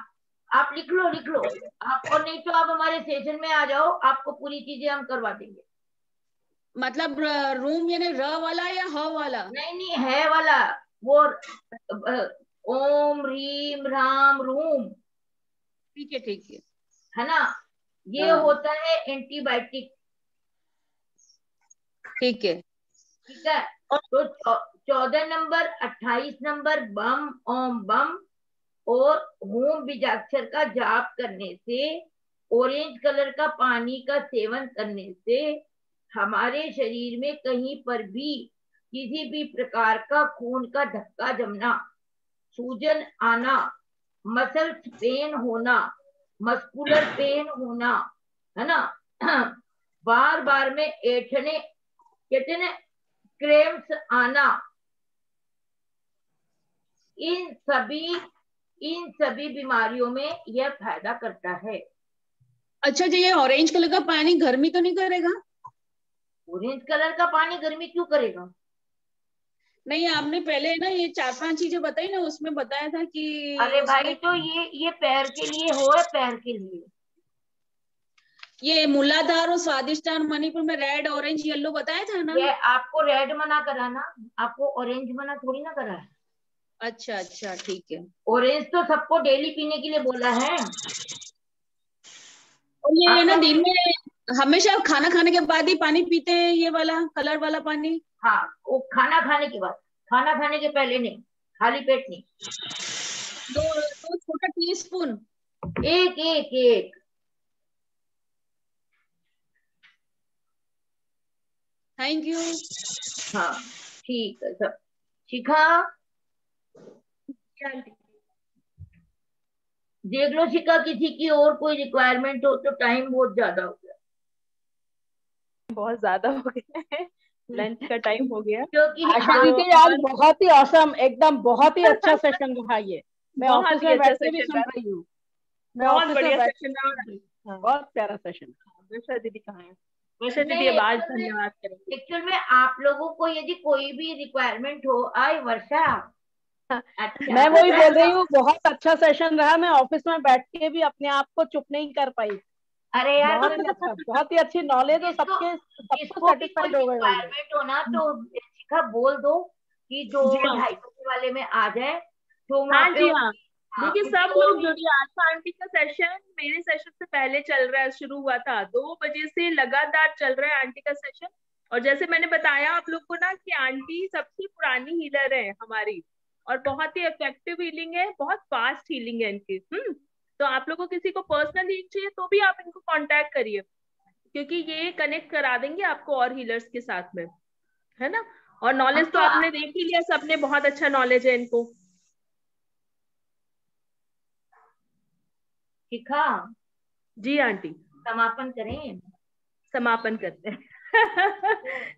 आप लिख लो आप, और नहीं तो आप हमारे सेशन में आ जाओ, आपको पूरी चीजें हम करवा देंगे। मतलब रूम यानी र वाला या ह वाला? नहीं है वाला, वो ओम ह्रीम राम रूम। ठीक है ना, ये होता है एंटीबायोटिक। ठीक है। तो 14 नंबर 28 नंबर बम ओम बम और होम बीजाक्षर का जाप करने से, ऑरेंज कलर का पानी का सेवन करने से हमारे शरीर में कहीं पर भी किसी भी प्रकार का खून का धक्का जमना, सूजन आना, मसल्स पेन होना, मस्कुलर पेन होना, है ना, बार बार में ऐंठने, कहते हैं ना क्रैम्प्स आना, इन सभी बीमारियों में यह फायदा करता है। अच्छा जी, ये ऑरेंज कलर का पानी गर्मी तो नहीं करेगा? ऑरेंज कलर का पानी गर्मी क्यों करेगा? नहीं, आपने पहले ना ये 4-5 चीजें बताई ना, उसमें बताया था कि अरे भाई तो ये पैर के लिए हो, है पैर के लिए। ये मूलाधार और स्वादिष्टान मणिपुर में रेड, ऑरेंज, येलो बताया था ना? ये आपको रेड मना करा ना, आपको ऑरेंज मना थोड़ी ना करा है। अच्छा अच्छा, ठीक है। ऑरेंज तो सबको डेली पीने के लिए बोला है। और ये ना दिन में हमेशा खाना खाने के बाद ही पानी पीते हैं, ये वाला कलर वाला पानी? हाँ, वो खाना खाने के बाद, खाना खाने के पहले नहीं, खाली पेट नहीं। 2 छोटा टीस्पून, एक। Thank you. हाँ ठीक है, सब शिखा देख लो। शिखा किसी की और कोई रिक्वायरमेंट हो तो, टाइम बहुत ज्यादा हो गया, बहुत ज्यादा हो गया है, लंच का टाइम हो गया। क्योंकि आशा दीदी आज बहुत ही औसम, एकदम बहुत ही अच्छा सेशन रहा ये। मैं ऑफिस में बैठ के भी सुन रही हूँ। बहुत बढ़िया सेशन रहा, बहुत प्यारा सेशन। वर्षा दीदी कहाँ है? वर्षा दीदी आवाज धन्यवाद करेंगे। एक्चुअल में आप लोगों को यदि कोई भी रिक्वायरमेंट हो, आए वर्षा। अच्छा, मैं वही बोल रही हूँ, बहुत अच्छा सेशन रहा। मैं ऑफिस में बैठ के भी अपने आप को चुप नहीं कर पाई। अरे यार बहुत ही अच्छी नॉलेज है, सबको सेटिस्फाइड हो गए। रिक्वायरमेंट हो ना तो शिखा बोल दो कि जो 250 वाले में आ जाए तो। हाँ जी हाँ, देखिए सब लोग जुड़िए। आशा आंटी का सेशन मेरे सेशन से पहले चल रहा है, शुरू हुआ था 2 बजे से लगातार चल रहा है आंटी का सेशन। और जैसे मैंने बताया आप लोग को ना कि आंटी सबसे पुरानी हीलर है हमारी, और बहुत ही इफेक्टिव हीलिंग है, बहुत फास्ट हीलिंग है इनकी। तो आप लोगों को किसी को पर्सनल हीलिंग चाहिए तो भी आप इनको कांटेक्ट करिए, क्योंकि ये कनेक्ट करा देंगे आपको और हीलर्स के साथ में, है ना। और नॉलेज तो आपने देख ही लिया, सबने बहुत अच्छा नॉलेज है इनको। शिखा जी आंटी, समापन करें? समापन करते हैं।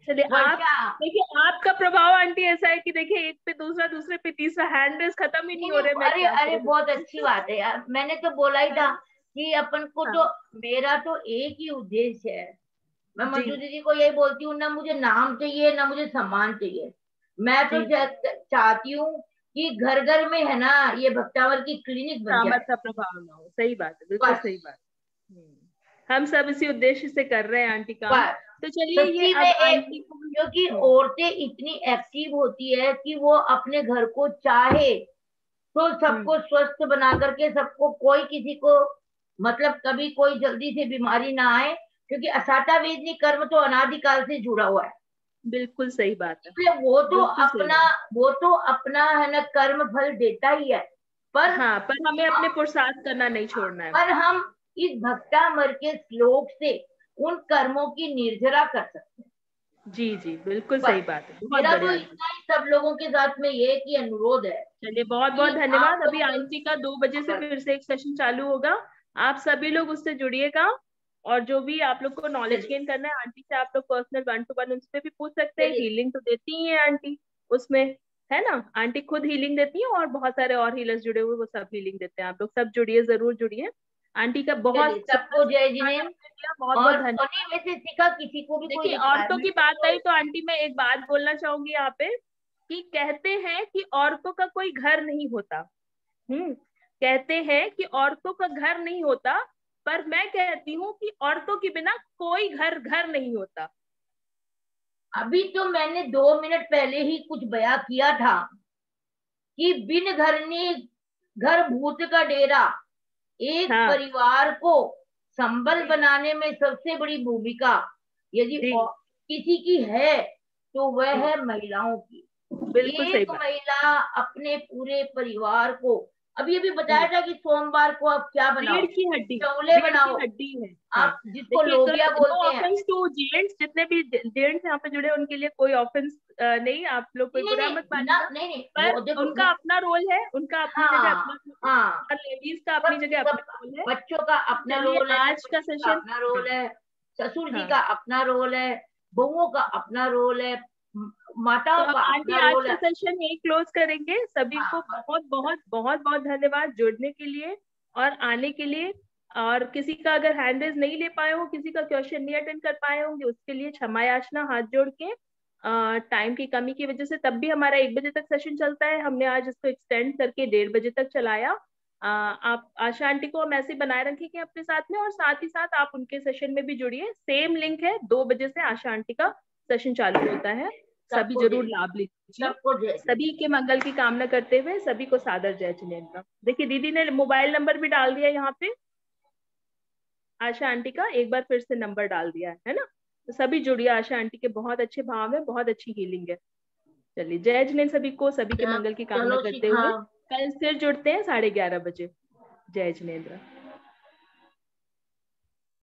चलिए आप देखिए, आपका प्रभाव आंटी ऐसा है कि देखिए एक पे दूसरा, दूसरे पे तीसरा, हैंड रेस खत्म ही नहीं हो रहे। अरे बहुत अच्छी बात है यार, मैंने तो बोला ही था कि अपन को तो मेरा तो एक ही उद्देश्य है। मैं मंजू दीदी को यही बोलती हूँ, ना मुझे नाम चाहिए ना मुझे सम्मान चाहिए। मैं तो चाहती हूँ कि घर घर में है ना ये भक्तावर की क्लिनिक बन जाए। का प्रभाव ना हो। सही बात है, बिल्कुल सही बात। हम सब इसी उद्देश्य से कर रहे हैं आंटी का। तो चलिए ये क्योंकि औरतें इतनी एक्टिव होती है कि वो अपने घर को चाहे तो सबको स्वस्थ बना करके, सबको, कोई किसी को मतलब कभी कोई जल्दी से बीमारी ना आए, क्योंकि असाटा वेदनी कर्म तो अनादिकाल से जुड़ा हुआ है। बिल्कुल सही बात है। वो तो अपना है ना कर्म फल देता ही है, पर हाँ, पर हमें अपने पुरुषार्थ करना नहीं छोड़ना है। पर हम इस भक्तामर के श्लोक से उन कर्मों की निर्जरा कर सकते हैं। जी जी, बिल्कुल सही बात है। मेरा तो इतना ही सब लोगों के साथ में ये कि अनुरोध है। चलिए बहुत बहुत धन्यवाद। अभी आंटी का 2 बजे से फिर से एक सेशन चालू होगा, आप सभी लोग उससे जुड़िएगा। और जो भी आप लोग को नॉलेज गेन करना है आंटी से, आप लोग पर्सनल 1-to-1 उसपे भी पूछ सकते हैं। हीलिंग तो देती ही है आंटी उसमें, है ना। आंटी खुद हीलिंग देती है और बहुत सारे और हीलर्स जुड़े हुए, वो सब हीलिंग देते हैं। आप लोग सब जुड़िए, जरूर जुड़िए। आंटी का बहुत सबको जय जिनेन्द्र, बहुत बहुत धन्यवाद। वैसे सीखा किसी को भी देखिए औरतों की बात आई तो आंटी मैं एक बात बोलना चाहूंगी यहाँ पे, कि कहते हैं कि औरतों का कोई घर नहीं होता। कहते हैं कि औरतों का घर नहीं होता, पर मैं कहती हूँ कि औरतों के बिना कोई घर नहीं होता। अभी तो मैंने 2 मिनट पहले ही कुछ बयां किया था कि बिन घरनी घर भूत का डेरा, एक परिवार को संबल बनाने में सबसे बड़ी भूमिका यदि किसी की है तो वह है महिलाओं की। एक महिला अपने पूरे परिवार को, अभी बताया था कि सोमवार को आप क्या बनाओ, रीढ़ की हड्डी, चौले बनाओ, हड्डी है आप जिसको लोबिया बोलते हैं। ऑफेंस टू जेंट्स, जितने भी जेंट्स यहाँ पे जुड़े उनके लिए कोई ऑफेंस नहीं, आप लोग कोई बुरा मत मानिएगा, पर उनका अपना रोल है, उनका अपनी जगह अपना, और लेडीज का अपनी जगह अपना रोल है, बच्चों का अपना रोल है, आज का सेशन अपना रोल है, ससुर जी का अपना रोल है, बहुओं का अपना रोल है, माताओं तो का आंटी अपना आज रोल का है। सेशन यही क्लोज करेंगे। सभी को बहुत बहुत बहुत बहुत धन्यवाद जुड़ने के लिए और आने के लिए। और किसी का अगर हैंड रेज नहीं ले पाए हो, किसी का क्वेश्चन नहीं अटेंड कर पाए होंगे, उसके लिए क्षमा याचना हाथ जोड़ के। टाइम की कमी की वजह से तब भी हमारा 1 बजे तक सेशन चलता है, हमने आज इसको एक्सटेंड करके 1:30 बजे तक चलाया। आप आशा आंटी को हम ऐसे बनाए रखेंगे अपने साथ में, और साथ ही साथ आप उनके सेशन में भी जुड़िए। सेम लिंक है, 2 बजे से आशा आंटी का सेशन चालू होता है। सभी जरूर लाभ लीजिए। सभी के मंगल की कामना करते हुए सभी को सादर जय जिनेंद्र। देखिए दीदी ने मोबाइल नंबर भी डाल दिया यहाँ पे, आशा आंटी का एक बार फिर से नंबर डाल दिया है ना। तो सभी जुड़िए, आशा आंटी के बहुत अच्छे भाव है, बहुत अच्छी हीलिंग है। चलिए जय जिनेंद्र सभी को, सभी के मंगल की कामना करते हुए कल फिर जुड़ते हैं 11:30 बजे। जय जिनेंद्र।